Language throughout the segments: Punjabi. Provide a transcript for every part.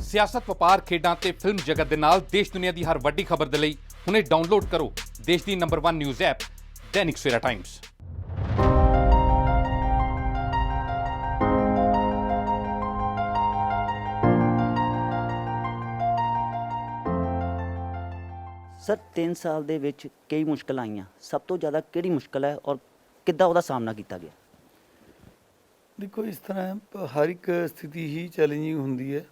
ਸਿਆਸਤ, ਵਪਾਰ, ਖੇਡਾਂ ਤੇ ਫਿਲਮ ਜਗਤ ਦੇ ਨਾਲ ਦੇਸ਼ ਦੁਨੀਆ ਦੀ ਹਰ ਵੱਡੀ ਖਬਰ ਦੇ ਲਈ ਹੁਣੇ ਡਾਊਨਲੋਡ ਕਰੋ ਦੇਸ਼ ਦੀ number 1 news app Dainik Savera Times. Sir 3 साल ਦੇ ਵਿੱਚ ਕਈ ਮੁਸ਼ਕਲਾਂ ਆਈਆਂ, ਸਭ ਤੋਂ ਜ਼ਿਆਦਾ ਕਿਹੜੀ ਮੁਸ਼ਕਲ ਹੈ ਔਰ ਕਿੱਦਾਂ ਉਹਦਾ ਸਾਹਮਣਾ ਕੀਤਾ ਗਿਆ? देखो इस तरह हर एक स्थिति ही चैलेंजिंग होंगी है।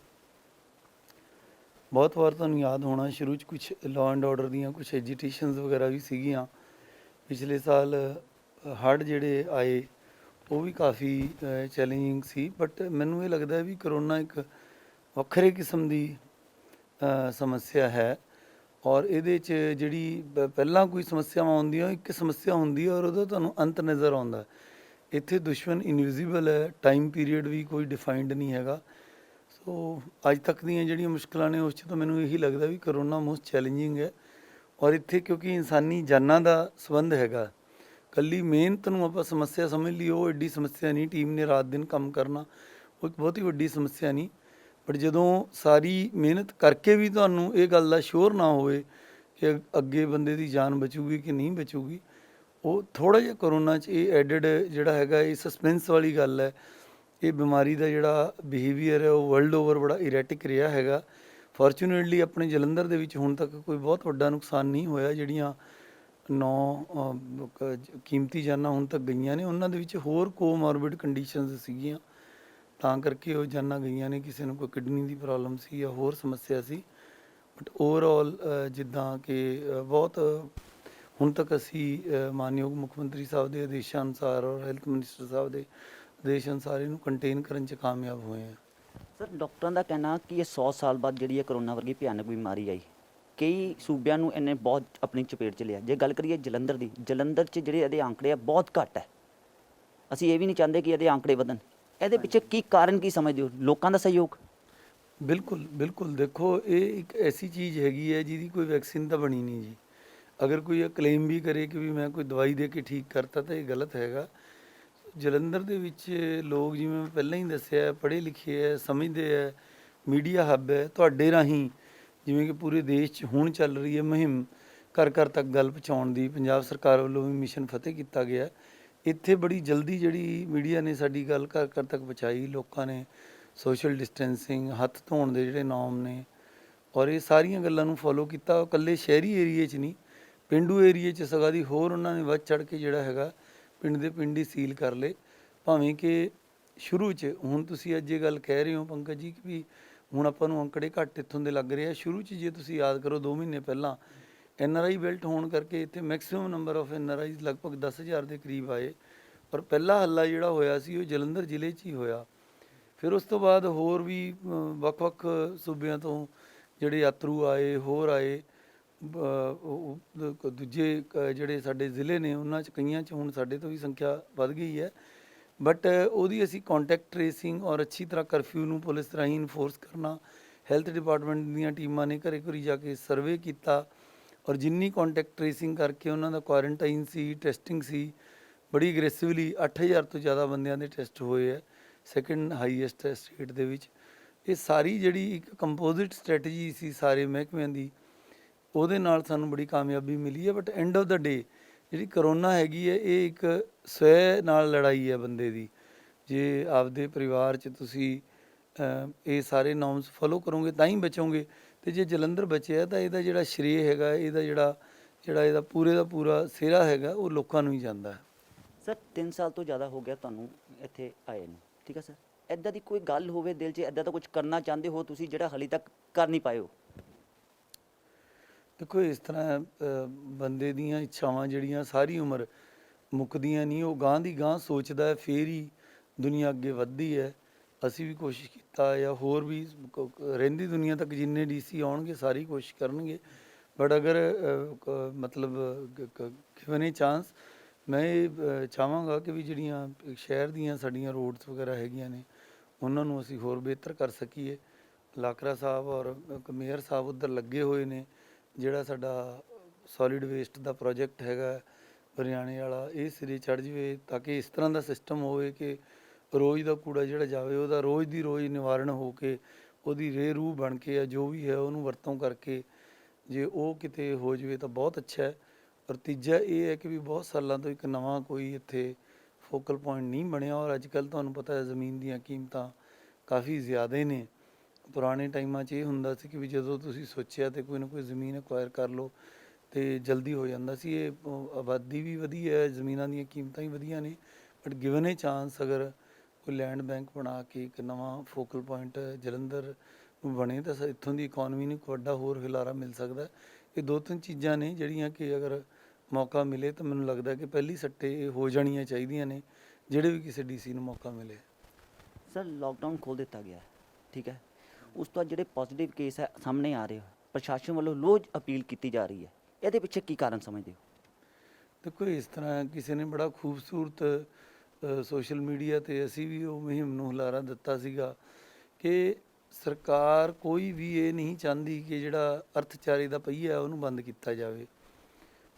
बहुत बार तुहानूं याद होना शुरू च कुछ लॉ एंड ऑर्डर दियां कुछ एजिटेशनस वगैरह भी सीगियां। पिछले साल हड़ जिहड़े आए वो भी काफ़ी चैलेंजिंग सी, बट मैनूं ये लगदा भी करोना एक वक्खरे किस्म की समस्या है और ਇਹਦੇ 'ਚ ਜਿਹੜੀ ਪਹਿਲਾਂ ਕੋਈ ਸਮੱਸਿਆਵਾਂ ਆਉਂਦੀਆਂ ਇੱਕ ਸਮੱਸਿਆ ਹੁੰਦੀ ਹੈ ਔਰ ਉਹਦਾ ਤੁਹਾਨੂੰ ਅੰਤ ਨਜ਼ਰ ਆਉਂਦਾ। ਇੱਥੇ ਦੁਸ਼ਮਣ ਇਨਵਿਜ਼ੀਬਲ ਹੈ, ਟਾਈਮ ਪੀਰੀਅਡ ਵੀ ਕੋਈ ਡਿਫਾਈਨਡ ਨਹੀਂ ਹੈਗਾ। ਸੋ ਅੱਜ ਤੱਕ ਦੀਆਂ ਜਿਹੜੀਆਂ ਮੁਸ਼ਕਲਾਂ ਨੇ ਉਸ 'ਚ ਤਾਂ ਮੈਨੂੰ ਇਹੀ ਲੱਗਦਾ ਵੀ ਕਰੋਨਾ ਮੋਸਟ ਚੈਲੰਜਿੰਗ ਹੈ ਔਰ ਇੱਥੇ ਕਿਉਂਕਿ ਇਨਸਾਨੀ ਜਾਨਾਂ ਦਾ ਸੰਬੰਧ ਹੈਗਾ। ਕੱਲੀ ਮਿਹਨਤ ਨੂੰ ਆਪਾਂ ਸਮੱਸਿਆ ਸਮਝ ਲਈ ਉਹ ਐਡੀ ਸਮੱਸਿਆ ਨਹੀਂ, ਟੀਮ ਨੇ ਰਾਤ ਦਿਨ ਕੰਮ ਕਰਨਾ ਉਹ ਇੱਕ ਬਹੁਤ ਹੀ ਵੱਡੀ ਸਮੱਸਿਆ ਨਹੀਂ। ਬਟ ਜਦੋਂ ਸਾਰੀ ਮਿਹਨਤ ਕਰਕੇ ਵੀ ਤੁਹਾਨੂੰ ਇਹ ਗੱਲ ਦਾ ਸ਼ੋਰ ਨਾ ਹੋਵੇ ਕਿ ਅੱਗੇ ਬੰਦੇ ਦੀ ਜਾਨ ਬਚੂਗੀ ਕਿ ਨਹੀਂ ਬਚੂਗੀ, ਉਹ ਥੋੜ੍ਹਾ ਜਿਹਾ ਕਰੋਨਾ 'ਚ ਇਹ ਐਡਡ ਜਿਹੜਾ ਹੈਗਾ ਇਹ ਸਸਪੈਂਸ ਵਾਲੀ ਗੱਲ ਹੈ। ਇਹ ਬਿਮਾਰੀ ਦਾ ਜਿਹੜਾ ਬਿਹੇਵੀਅਰ ਹੈ ਉਹ ਵਰਲਡ ਓਵਰ ਬੜਾ ਇਰੈਟਿਕ ਰਿਹਾ ਹੈਗਾ। ਫੋਰਚੂਨੇਟਲੀ ਆਪਣੇ ਜਲੰਧਰ ਦੇ ਵਿੱਚ ਹੁਣ ਤੱਕ ਕੋਈ ਬਹੁਤ ਵੱਡਾ ਨੁਕਸਾਨ ਨਹੀਂ ਹੋਇਆ। ਜਿਹੜੀਆਂ 9 ਕੀਮਤੀ ਜਾਨਾਂ ਹੁਣ ਤੱਕ ਗਈਆਂ ਨੇ ਉਹਨਾਂ ਦੇ ਵਿੱਚ ਹੋਰ ਕੋਮੋਰਬਿਡ ਕੰਡੀਸ਼ਨਸ ਸੀਗੀਆਂ ਤਾਂ ਕਰਕੇ ਉਹ ਜਾਨਾਂ ਗਈਆਂ ਨੇ। ਕਿਸੇ ਨੂੰ ਕੋਈ ਕਿਡਨੀ ਦੀ ਪ੍ਰੋਬਲਮ ਸੀ ਜਾਂ ਹੋਰ ਸਮੱਸਿਆ ਸੀ, ਬਟ ਓਵਰਆਲ ਜਿੱਦਾਂ ਕਿ ਬਹੁਤ ਹੁਣ ਤੱਕ ਅਸੀਂ ਮਾਨਯੋਗ ਮੁੱਖ ਮੰਤਰੀ ਸਾਹਿਬ ਦੇ ਆਦੇਸ਼ਾਂ ਅਨੁਸਾਰ ਔਰ ਹੈਲਥ ਮਿਨਿਸਟਰ ਸਾਹਿਬ ਦੇ ਆਦੇਸ਼ ਅਨੁਸਾਰ ਇਹਨੂੰ ਕੰਟੇਨ ਕਰਨ 'ਚ ਕਾਮਯਾਬ ਹੋਏ ਹਾਂ। ਸਰ ਡਾਕਟਰਾਂ ਦਾ ਕਹਿਣਾ ਕਿ ਇਹ 100 ਸਾਲ ਬਾਅਦ ਜਿਹੜੀ ਹੈ ਕਰੋਨਾ ਵਰਗੀ ਭਿਆਨਕ ਬਿਮਾਰੀ ਆਈ, ਕਈ ਸੂਬਿਆਂ ਨੂੰ ਇਹਨੇ ਬਹੁਤ ਆਪਣੀ ਚਪੇਟ 'ਚ ਲਿਆ। ਜੇ ਗੱਲ ਕਰੀਏ ਜਲੰਧਰ ਦੀ, ਜਲੰਧਰ 'ਚ ਜਿਹੜੇ ਇਹਦੇ ਆંકੜੇ ਆ ਬਹੁਤ ਘੱਟ ਹੈ। ਅਸੀਂ ਇਹ ਵੀ ਨਹੀਂ ਚਾਹੁੰਦੇ ਕਿ ਇਹਦੇ ਆંકੜੇ ਵਧਣ। ਇਹਦੇ ਪਿੱਛੇ ਕੀ ਕਾਰਨ ਕੀ ਸਮਝਦੇ ਹੋ? ਲੋਕਾਂ ਦਾ ਸਹਿਯੋਗ? ਬਿਲਕੁਲ ਬਿਲकुल ਦੇਖੋ ਇਹ ਇੱਕ ਐਸੀ ਚੀਜ਼ ਹੈਗੀ ਹੈ ਜਿਹਦੀ ਕੋਈ ਵੈਕਸੀਨ ਤਾਂ ਬਣੀ ਨਹੀਂ ਜੀ। ਅਗਰ ਕੋਈ ਇਹ ਕਲੇਮ ਵੀ ਕਰੇ ਕਿ ਵੀ ਮੈਂ ਕੋਈ ਦਵਾਈ ਦੇ ਕੇ ਠੀਕ ਕਰਤਾ ਤਾਂ ਇਹ ਗਲਤ ਹੈਗਾ। ਜਲੰਧਰ ਦੇ ਵਿੱਚ ਲੋਕ ਜਿਵੇਂ ਮੈਂ ਪਹਿਲਾਂ ਹੀ ਦੱਸਿਆ ਪੜ੍ਹੇ ਲਿਖੇ ਹੈ, ਸਮਝਦੇ ਹੈ, ਮੀਡੀਆ ਹੱਬ ਹੈ। ਤੁਹਾਡੇ ਰਾਹੀਂ ਜਿਵੇਂ ਕਿ ਪੂਰੇ ਦੇਸ਼ 'ਚ ਹੁਣ ਚੱਲ ਰਹੀ ਹੈ ਮੁਹਿੰਮ ਘਰ ਘਰ ਤੱਕ ਗੱਲ ਪਹੁੰਚਾਉਣ ਦੀ, ਪੰਜਾਬ ਸਰਕਾਰ ਵੱਲੋਂ ਵੀ ਮਿਸ਼ਨ ਫਤਿਹ ਕੀਤਾ ਗਿਆ। ਇੱਥੇ ਬੜੀ ਜਲਦੀ ਜਿਹੜੀ ਮੀਡੀਆ ਨੇ ਸਾਡੀ ਗੱਲ ਘਰ ਘਰ ਤੱਕ ਪਹੁੰਚਾਈ। ਲੋਕਾਂ ਨੇ ਸੋਸ਼ਲ ਡਿਸਟੈਂਸਿੰਗ, ਹੱਥ ਧੋਣ ਦੇ ਜਿਹੜੇ ਨੋਰਮ ਨੇ ਔਰ ਇਹ ਸਾਰੀਆਂ ਗੱਲਾਂ ਨੂੰ ਫੋਲੋ ਕੀਤਾ। ਇਕੱਲੇ ਸ਼ਹਿਰੀ ਏਰੀਏ 'ਚ ਨਹੀਂ, ਪੇਂਡੂ ਏਰੀਏ 'ਚ ਸਗੋਂ ਦੀ ਹੋਰ ਉਹਨਾਂ ਨੇ ਵੱਧ ਚੜ੍ਹ ਕੇ ਜਿਹੜਾ ਹੈਗਾ ਪਿੰਡ ਦੇ ਪਿੰਡ ਹੀ ਸੀਲ ਕਰ ਲਏ। ਭਾਵੇਂ ਕਿ ਸ਼ੁਰੂ 'ਚ ਹੁਣ ਤੁਸੀਂ ਅੱਜ ਇਹ ਗੱਲ ਕਹਿ ਰਹੇ ਹੋ ਪੰਕਜ ਜੀ ਕਿ ਵੀ ਹੁਣ ਆਪਾਂ ਨੂੰ ਅੰਕੜੇ ਘੱਟ ਇੱਥੋਂ ਦੇ ਲੱਗ ਰਹੇ ਆ। ਸ਼ੁਰੂ 'ਚ ਜੇ ਤੁਸੀਂ ਯਾਦ ਕਰੋ 2 ਮਹੀਨੇ ਪਹਿਲਾਂ NRI ਬੈਲਟ ਹੋਣ ਕਰਕੇ ਇੱਥੇ ਮੈਕਸਿਮਮ ਨੰਬਰ ਆਫ NRIs ਲਗਭਗ 10,000 ਦੇ ਕਰੀਬ ਆਏ ਔਰ ਪਹਿਲਾ ਹੱਲਾ ਜਿਹੜਾ ਹੋਇਆ ਸੀ ਉਹ ਜਲੰਧਰ ਜ਼ਿਲ੍ਹੇ 'ਚ ਹੀ ਹੋਇਆ। ਫਿਰ ਉਸ ਤੋਂ ਬਾਅਦ ਹੋਰ ਵੀ ਵੱਖ-ਵੱਖ ਸੂਬਿਆਂ ਤੋਂ ਜਿਹੜੇ ਯਾਤਰੂ ਆਏ, ਹੋਰ ਆਏ। ਦੂਜੇ ਜਿਹੜੇ ਸਾਡੇ ਜ਼ਿਲ੍ਹੇ ਨੇ ਉਹਨਾਂ 'ਚ ਕਈਆਂ 'ਚ ਹੁਣ ਸਾਡੇ ਤੋਂ ਵੀ ਸੰਖਿਆ ਵੱਧ ਗਈ ਹੈ। ਬਟ ਉਹਦੀ ਅਸੀਂ ਕੰਟੈਕਟ ਟਰੇਸਿੰਗ ਔਰ ਅੱਛੀ ਤਰ੍ਹਾਂ ਕਰਫਿਊ ਨੂੰ ਪੁਲਿਸ ਰਾਹੀਂ ਇਨਫੋਰਸ ਕਰਨਾ, ਹੈਲਥ ਡਿਪਾਰਟਮੈਂਟ ਦੀਆਂ ਟੀਮਾਂ ਨੇ ਘਰੇ ਘਰੀ ਜਾ ਕੇ ਸਰਵੇ ਕੀਤਾ ਔਰ ਜਿੰਨੀ ਕੰਟੈਕਟ ਟਰੇਸਿੰਗ ਕਰਕੇ ਉਹਨਾਂ ਦਾ ਕੁਆਰੰਟਾਈਨ ਸੀ, ਟੈਸਟਿੰਗ ਸੀ, ਬੜੀ ਅਗਰੈਸਿਵਲੀ 8,000 ਤੋਂ ਜ਼ਿਆਦਾ ਬੰਦਿਆਂ ਦੇ ਟੈਸਟ ਹੋਏ ਹੈ, ਸੈਕਿੰਡ ਹਾਈਐਸਟ ਹੈ ਸਟੇਟ ਦੇ ਵਿੱਚ। ਇਹ ਸਾਰੀ ਜਿਹੜੀ ਇੱਕ ਕੰਪੋਜ਼ਿਟ ਸਟ੍ਰੈਟਜੀ ਸੀ ਸਾਰੇ ਮਹਿਕਮਿਆਂ ਦੀ, ਉਹਦੇ ਨਾਲ ਸਾਨੂੰ ਬੜੀ ਕਾਮਯਾਬੀ ਮਿਲੀ ਹੈ। ਬਟ ਐਂਡ ਆਫ ਦਾ ਡੇ ਜਿਹੜੀ ਕਰੋਨਾ ਹੈਗੀ ਹੈ ਇਹ ਇੱਕ ਸਵੈ ਨਾਲ ਲੜਾਈ ਹੈ ਬੰਦੇ ਦੀ। ਜੇ ਆਪਦੇ ਪਰਿਵਾਰ 'ਚ ਤੁਸੀਂ ਇਹ ਸਾਰੇ ਨੋਰਮਸ ਫੋਲੋ ਕਰੋਗੇ ਤਾਂ ਹੀ ਬਚੋਗੇ। ਅਤੇ ਜੇ ਜਲੰਧਰ ਬਚਿਆ ਤਾਂ ਇਹਦਾ ਜਿਹੜਾ ਸ਼੍ਰੇਅ ਹੈਗਾ, ਇਹਦਾ ਜਿਹੜਾ ਇਹਦਾ ਪੂਰੇ ਦਾ ਪੂਰਾ ਸਿਹਰਾ ਹੈਗਾ ਉਹ ਲੋਕਾਂ ਨੂੰ ਹੀ ਜਾਂਦਾ ਹੈ। ਸਰ 3 ਸਾਲ ਤੋਂ ਜ਼ਿਆਦਾ ਹੋ ਗਿਆ ਤੁਹਾਨੂੰ ਇੱਥੇ ਆਏ ਨੂੰ, ਠੀਕ ਹੈ ਸਰ। ਇੱਦਾਂ ਦੀ ਕੋਈ ਗੱਲ ਹੋਵੇ ਦਿਲ 'ਚ, ਇੱਦਾਂ ਦਾ ਕੁਝ ਕਰਨਾ ਚਾਹੁੰਦੇ ਹੋ ਤੁਸੀਂ ਜਿਹੜਾ ਹਾਲੇ ਤੱਕ ਕਰ ਨਹੀਂ ਪਾਏ ਹੋ? ਦੇਖੋ ਇਸ ਤਰ੍ਹਾਂ ਬੰਦੇ ਦੀਆਂ ਇੱਛਾਵਾਂ ਜਿਹੜੀਆਂ ਸਾਰੀ ਉਮਰ ਮੁੱਕਦੀਆਂ ਨਹੀਂ, ਉਹ ਗਾਂਹ ਦੀ ਗਾਂਹ ਸੋਚਦਾ ਹੈ ਫਿਰ ਹੀ ਦੁਨੀਆ ਅੱਗੇ ਵੱਧਦੀ ਹੈ। ਅਸੀਂ ਵੀ ਕੋਸ਼ਿਸ਼ ਕੀਤਾ ਜਾਂ ਹੋਰ ਵੀ ਰਹਿੰਦੀ ਦੁਨੀਆ ਤੱਕ ਜਿੰਨੇ DC ਆਉਣਗੇ ਸਾਰੀ ਕੋਸ਼ਿਸ਼ ਕਰਨਗੇ। ਬਟ ਅਗਰ ਮਤਲਬ ਗਿਵਨ ਏ ਚਾਂਸ ਮੈਂ ਇਹ ਚਾਹਾਂਗਾ ਕਿ ਵੀ ਜਿਹੜੀਆਂ ਸ਼ਹਿਰ ਦੀਆਂ ਸਾਡੀਆਂ ਰੋਡਸ ਵਗੈਰਾ ਹੈਗੀਆਂ ਨੇ ਉਹਨਾਂ ਨੂੰ ਅਸੀਂ ਹੋਰ ਬਿਹਤਰ ਕਰ ਸਕੀਏ। ਲਾਕਰਾ ਸਾਹਿਬ ਔਰ ਮੇਅਰ ਸਾਹਿਬ ਉੱਧਰ ਲੱਗੇ ਹੋਏ ਨੇ। ਜਿਹੜਾ ਸਾਡਾ ਸੋਲਿਡ ਵੇਸਟ ਦਾ ਪ੍ਰੋਜੈਕਟ ਹੈਗਾ ਹਰਿਆਣੇ ਵਾਲਾ, ਇਹ ਸਿਰੇ ਚੜ੍ਹ ਜਾਵੇ ਤਾਂ ਕਿ ਇਸ ਤਰ੍ਹਾਂ ਦਾ ਸਿਸਟਮ ਹੋਵੇ ਕਿ ਰੋਜ਼ ਦਾ ਕੂੜਾ ਜਿਹੜਾ ਜਾਵੇ ਉਹਦਾ ਰੋਜ਼ ਦੀ ਰੋਜ਼ ਨਿਵਾਰਣ ਹੋ ਕੇ ਉਹਦੀ ਰੇਹ ਰੂਹ ਬਣ ਕੇ ਜਾਂ ਜੋ ਵੀ ਹੈ ਉਹਨੂੰ ਵਰਤੋਂ ਕਰਕੇ ਜੇ ਉਹ ਕਿਤੇ ਹੋ ਜਾਵੇ ਤਾਂ ਬਹੁਤ ਅੱਛਾ ਹੈ। ਔਰ ਤੀਜਾ ਇਹ ਹੈ ਕਿ ਵੀ ਬਹੁਤ ਸਾਲਾਂ ਤੋਂ ਇੱਕ ਨਵਾਂ ਕੋਈ ਇੱਥੇ ਫੋਕਲ ਪੁਆਇੰਟ ਨਹੀਂ ਬਣਿਆ, ਔਰ ਅੱਜ ਕੱਲ੍ਹ ਤੁਹਾਨੂੰ ਪਤਾ ਹੈ ਜ਼ਮੀਨ ਦੀਆਂ ਕੀਮਤਾਂ ਕਾਫੀ ਜ਼ਿਆਦਾ ਨੇ। ਪੁਰਾਣੇ ਟਾਈਮਾਂ 'ਚ ਇਹ ਹੁੰਦਾ ਸੀ ਕਿ ਵੀ ਜਦੋਂ ਤੁਸੀਂ ਸੋਚਿਆ ਤਾਂ ਕੋਈ ਨਾ ਕੋਈ ਜ਼ਮੀਨ ਐਕਵਾਇਰ ਕਰ ਲਓ ਅਤੇ ਜਲਦੀ ਹੋ ਜਾਂਦਾ ਸੀ। ਇਹ ਆਬਾਦੀ ਵੀ ਵਧੀਆ ਹੈ, ਜ਼ਮੀਨਾਂ ਦੀਆਂ ਕੀਮਤਾਂ ਵੀ ਵਧੀਆ ਨੇ, ਬਟ ਗਿਵਨ ਏ ਚਾਂਸ ਅਗਰ ਕੋਈ ਲੈਂਡ ਬੈਂਕ ਬਣਾ ਕੇ ਇੱਕ ਨਵਾਂ ਫੋਕਲ ਪੁਆਇੰਟ ਜਲੰਧਰ ਨੂੰ ਬਣੇ ਤਾਂ ਇੱਥੋਂ ਦੀ ਇਕੋਨਮੀ ਨੂੰ ਇੱਕ ਵੱਡਾ ਹੋਰ ਹੁਲਾਰਾ ਮਿਲ ਸਕਦਾ। ਇਹ 2-3 ਚੀਜ਼ਾਂ ਨੇ ਜਿਹੜੀਆਂ ਕਿ ਅਗਰ ਮੌਕਾ ਮਿਲੇ ਤਾਂ ਮੈਨੂੰ ਲੱਗਦਾ ਕਿ ਪਹਿਲੀ ਸੱਟੇ ਇਹ ਹੋ ਜਾਣੀਆਂ ਚਾਹੀਦੀਆਂ ਨੇ ਜਿਹੜੇ ਵੀ ਕਿਸੇ ਡੀਸੀ ਨੂੰ ਮੌਕਾ ਮਿਲੇ। ਸਰ ਲੋਕਡਾਊਨ ਖੋਲ੍ਹ ਦਿੱਤਾ ਗਿਆ ਹੈ, ਠੀਕ ਹੈ, ਉਸ ਤੋਂ ਬਾਅਦ ਜਿਹੜੇ ਪੋਜ਼ੀਟਿਵ ਕੇਸ ਹੈ ਸਾਹਮਣੇ ਆ ਰਹੇ ਹੋ, ਪ੍ਰਸ਼ਾਸਨ ਵੱਲੋਂ ਰੋਜ਼ ਅਪੀਲ ਕੀਤੀ ਜਾ ਰਹੀ ਹੈ, ਇਹਦੇ ਪਿੱਛੇ ਕੀ ਕਾਰਨ ਸਮਝਦੇ ਹੋ? ਦੇਖੋ ਇਸ ਤਰ੍ਹਾਂ ਕਿਸੇ ਨੇ ਬੜਾ ਖੂਬਸੂਰਤ ਸੋਸ਼ਲ ਮੀਡੀਆ 'ਤੇ ਅਸੀਂ ਵੀ ਉਹ ਮੁਹਿੰਮ ਨੂੰ ਹੁਲਾਰਾ ਦਿੱਤਾ ਸੀਗਾ ਕਿ ਸਰਕਾਰ ਕੋਈ ਵੀ ਇਹ ਨਹੀਂ ਚਾਹੁੰਦੀ ਕਿ ਜਿਹੜਾ ਅਰਥਚਾਰੇ ਦਾ ਪਹੀਆ ਉਹਨੂੰ ਬੰਦ ਕੀਤਾ ਜਾਵੇ,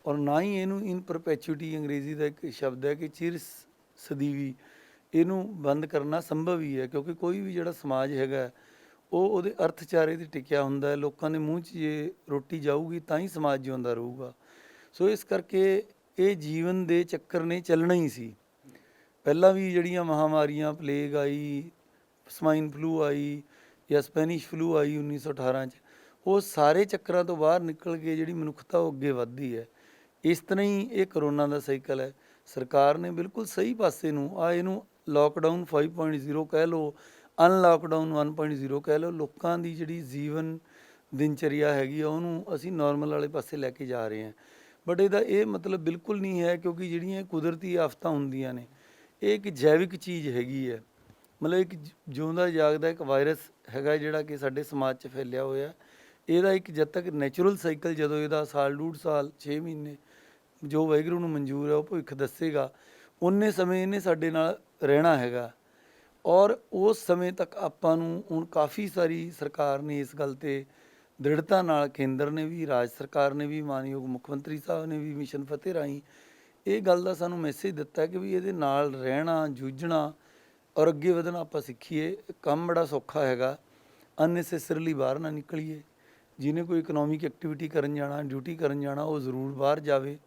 ਔਰ ਨਾ ਹੀ ਇਹਨੂੰ ਇਨ ਪਰਪੈਚੁਇਟੀ ਅੰਗਰੇਜ਼ੀ ਦਾ ਇੱਕ ਸ਼ਬਦ ਹੈ ਕਿ ਚਿਰ ਸਦੀਵੀ ਇਹਨੂੰ ਬੰਦ ਕਰਨਾ ਸੰਭਵ ਹੀ ਹੈ, ਕਿਉਂਕਿ ਕੋਈ ਵੀ ਜਿਹੜਾ ਸਮਾਜ ਹੈਗਾ ਉਹ ਉਹਦੇ ਅਰਥਚਾਰੇ 'ਤੇ ਟਿਕਿਆ ਹੁੰਦਾ ਹੈ। ਲੋਕਾਂ ਦੇ ਮੂੰਹ 'ਚ ਜੇ ਰੋਟੀ ਜਾਊਗੀ ਤਾਂ ਹੀ ਸਮਾਜ ਜਿਉਂਦਾ ਰਹੂਗਾ। ਸੋ ਇਸ ਕਰਕੇ ਇਹ ਜੀਵਨ ਦੇ ਚੱਕਰ ਨੇ ਚੱਲਣਾ ਹੀ ਸੀ। ਪਹਿਲਾਂ ਵੀ ਜਿਹੜੀਆਂ ਮਹਾਂਮਾਰੀਆਂ ਪਲੇਗ ਆਈ, ਸਵਾਈਨ ਫਲੂ ਆਈ ਜਾਂ ਸਪੈਨਿਸ਼ ਫਲੂ ਆਈ 1918 'ਚ, ਉਹ ਸਾਰੇ ਚੱਕਰਾਂ ਤੋਂ ਬਾਹਰ ਨਿਕਲ ਕੇ ਜਿਹੜੀ ਮਨੁੱਖਤਾ ਉਹ ਅੱਗੇ ਵੱਧਦੀ ਹੈ। ਇਸ ਤਰ੍ਹਾਂ ਹੀ ਇਹ ਕਰੋਨਾ ਦਾ ਸਾਈਕਲ ਹੈ। ਸਰਕਾਰ ਨੇ ਬਿਲਕੁਲ ਸਹੀ ਪਾਸੇ ਨੂੰ ਇਹਨੂੰ ਲੋਕਡਾਊਨ 5.0 ਕਹਿ ਲਓ, ਅਨਲਾਕਡਾਊਨ 1.0 ਕਹਿ ਲਓ, ਲੋਕਾਂ ਦੀ ਜਿਹੜੀ ਜੀਵਨ ਦਿਨਚਰਿਆ ਹੈਗੀ ਆ ਉਹਨੂੰ ਅਸੀਂ ਨਾਰਮਲ ਵਾਲੇ ਪਾਸੇ ਲੈ ਕੇ ਜਾ ਰਹੇ ਹਾਂ। ਬਟ ਇਹਦਾ ਇਹ ਮਤਲਬ ਬਿਲਕੁਲ ਨਹੀਂ ਹੈ, ਕਿਉਂਕਿ ਜਿਹੜੀਆਂ ਕੁਦਰਤੀ ਆਫਤਾਂ ਹੁੰਦੀਆਂ ਨੇ ਇਹ ਇੱਕ ਜੈਵਿਕ ਚੀਜ਼ ਹੈਗੀ ਹੈ। ਮਤਲਬ ਇੱਕ ਜਿਉਂਦਾ ਜਾਗਦਾ ਇੱਕ ਵਾਇਰਸ ਹੈਗਾ ਜਿਹੜਾ ਕਿ ਸਾਡੇ ਸਮਾਜ 'ਚ ਫੈਲਿਆ ਹੋਇਆ। ਇਹਦਾ ਇੱਕ ਜਦ ਤੱਕ ਨੈਚੁਰਲ ਸਾਈਕਲ, ਜਦੋਂ ਇਹਦਾ ਸਾਲ ਡੂਢ ਸਾਲ 6 ਮਹੀਨੇ ਜੋ ਵਾਹਿਗੁਰੂ ਨੂੰ ਮਨਜ਼ੂਰ ਹੈ ਉਹ ਭਵਿੱਖ ਦੱਸੇਗਾ, ਉਨੇ ਸਮੇਂ ਇਹਨੇ ਸਾਡੇ ਨਾਲ ਰਹਿਣਾ ਹੈਗਾ। ਔਰ ਉਸ ਸਮੇਂ ਤੱਕ ਆਪਾਂ ਨੂੰ ਹੁਣ ਕਾਫੀ ਸਾਰੀ ਸਰਕਾਰ ਨੇ ਇਸ ਗੱਲ 'ਤੇ ਦ੍ਰਿੜਤਾ ਨਾਲ, ਕੇਂਦਰ ਨੇ ਵੀ, ਰਾਜ ਸਰਕਾਰ ਨੇ ਵੀ, ਮਾਨਯੋਗ ਮੁੱਖ ਮੰਤਰੀ ਸਾਹਿਬ ਨੇ ਵੀ ਮਿਸ਼ਨ ਫਤਿਹ ਰਾਹੀਂ ਇਹ ਗੱਲ ਦਾ ਸਾਨੂੰ ਮੈਸੇਜ ਦਿੱਤਾ ਕਿ ਵੀ ਇਹਦੇ ਨਾਲ ਰਹਿਣਾ, ਜੂਝਣਾ ਔਰ ਅੱਗੇ ਵਧਣਾ ਆਪਾਂ ਸਿੱਖੀਏ। ਕੰਮ ਬੜਾ ਸੌਖਾ ਹੈਗਾ, ਅਨਨੈਸੈਸਰੀਲੀ ਬਾਹਰ ਨਾ ਨਿਕਲੀਏ। ਜਿਹਨੇ ਕੋਈ ਇਕਨੋਮਿਕ ਐਕਟੀਵਿਟੀ ਕਰਨ ਜਾਣਾ, ਡਿਊਟੀ ਕਰਨ ਜਾਣਾ, ਉਹ ਜ਼ਰੂਰ ਬਾਹਰ ਜਾਵੇ।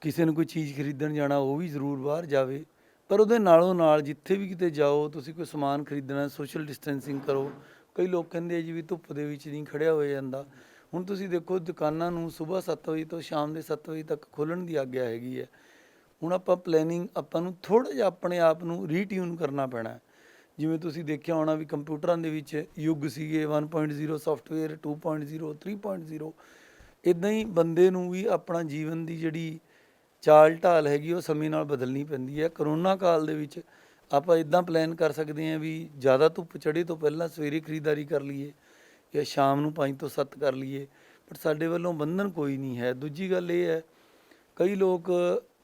ਕਿਸੇ ਨੂੰ ਕੋਈ ਚੀਜ਼ ਖਰੀਦਣ ਜਾਣਾ ਉਹ ਵੀ ਜ਼ਰੂਰ ਬਾਹਰ ਜਾਵੇ, ਪਰ ਉਹਦੇ ਨਾਲੋਂ ਨਾਲ ਜਿੱਥੇ ਵੀ ਕਿਤੇ ਜਾਓ, ਤੁਸੀਂ ਕੋਈ ਸਮਾਨ ਖਰੀਦਣਾ, ਸੋਸ਼ਲ ਡਿਸਟੈਂਸਿੰਗ ਕਰੋ। ਕਈ ਲੋਕ ਕਹਿੰਦੇ ਆ ਜੀ ਵੀ ਧੁੱਪ ਦੇ ਵਿੱਚ ਨਹੀਂ ਖੜਿਆ ਹੋਇਆ ਜਾਂਦਾ। ਹੁਣ ਤੁਸੀਂ ਦੇਖੋ ਦੁਕਾਨਾਂ ਨੂੰ ਸੁਬਾਹ 7 ਵਜੇ ਤੋਂ ਸ਼ਾਮ ਦੇ 7 ਵਜੇ ਤੱਕ ਖੋਲ੍ਹਣ ਦੀ ਆਗਿਆ ਹੈਗੀ ਹੈ। ਹੁਣ ਆਪਾਂ ਨੂੰ ਥੋੜ੍ਹਾ ਜਿਹਾ ਆਪਣੇ ਆਪ ਨੂੰ ਰੀਟਿਊਨ ਕਰਨਾ ਪੈਣਾ। ਜਿਵੇਂ ਤੁਸੀਂ ਦੇਖਿਆ ਹੋਣਾ ਵੀ ਕੰਪਿਊਟਰਾਂ ਦੇ ਵਿੱਚ ਯੁੱਗ ਸੀਗੇ 1.0 ਸੌਫਟਵੇਅਰ, 2.0, 3.0, ਇੱਦਾਂ ਹੀ ਬੰਦੇ ਨੂੰ ਵੀ ਆਪਣਾ ਜੀਵਨ ਦੀ ਜਿਹੜੀ ਚਾਲ ਢਾਲ ਹੈਗੀ ਉਹ ਸਮੇਂ ਨਾਲ ਬਦਲਣੀ ਪੈਂਦੀ ਹੈ। ਕਰੋਨਾ ਕਾਲ ਦੇ ਵਿੱਚ ਆਪਾਂ ਇੱਦਾਂ ਪਲਾਨ ਕਰ ਸਕਦੇ ਹਾਂ ਵੀ ਜ਼ਿਆਦਾ ਧੁੱਪ ਚੜ੍ਹੇ ਤੋਂ ਪਹਿਲਾਂ ਸਵੇਰੇ ਖਰੀਦਦਾਰੀ ਕਰ ਲਈਏ ਜਾਂ ਸ਼ਾਮ ਨੂੰ 5 ਤੋਂ 7 ਕਰ ਲਈਏ, ਪਰ ਸਾਡੇ ਵੱਲੋਂ ਬੰਧਨ ਕੋਈ ਨਹੀਂ ਹੈ। ਦੂਜੀ ਗੱਲ ਇਹ ਹੈ, ਕਈ ਲੋਕ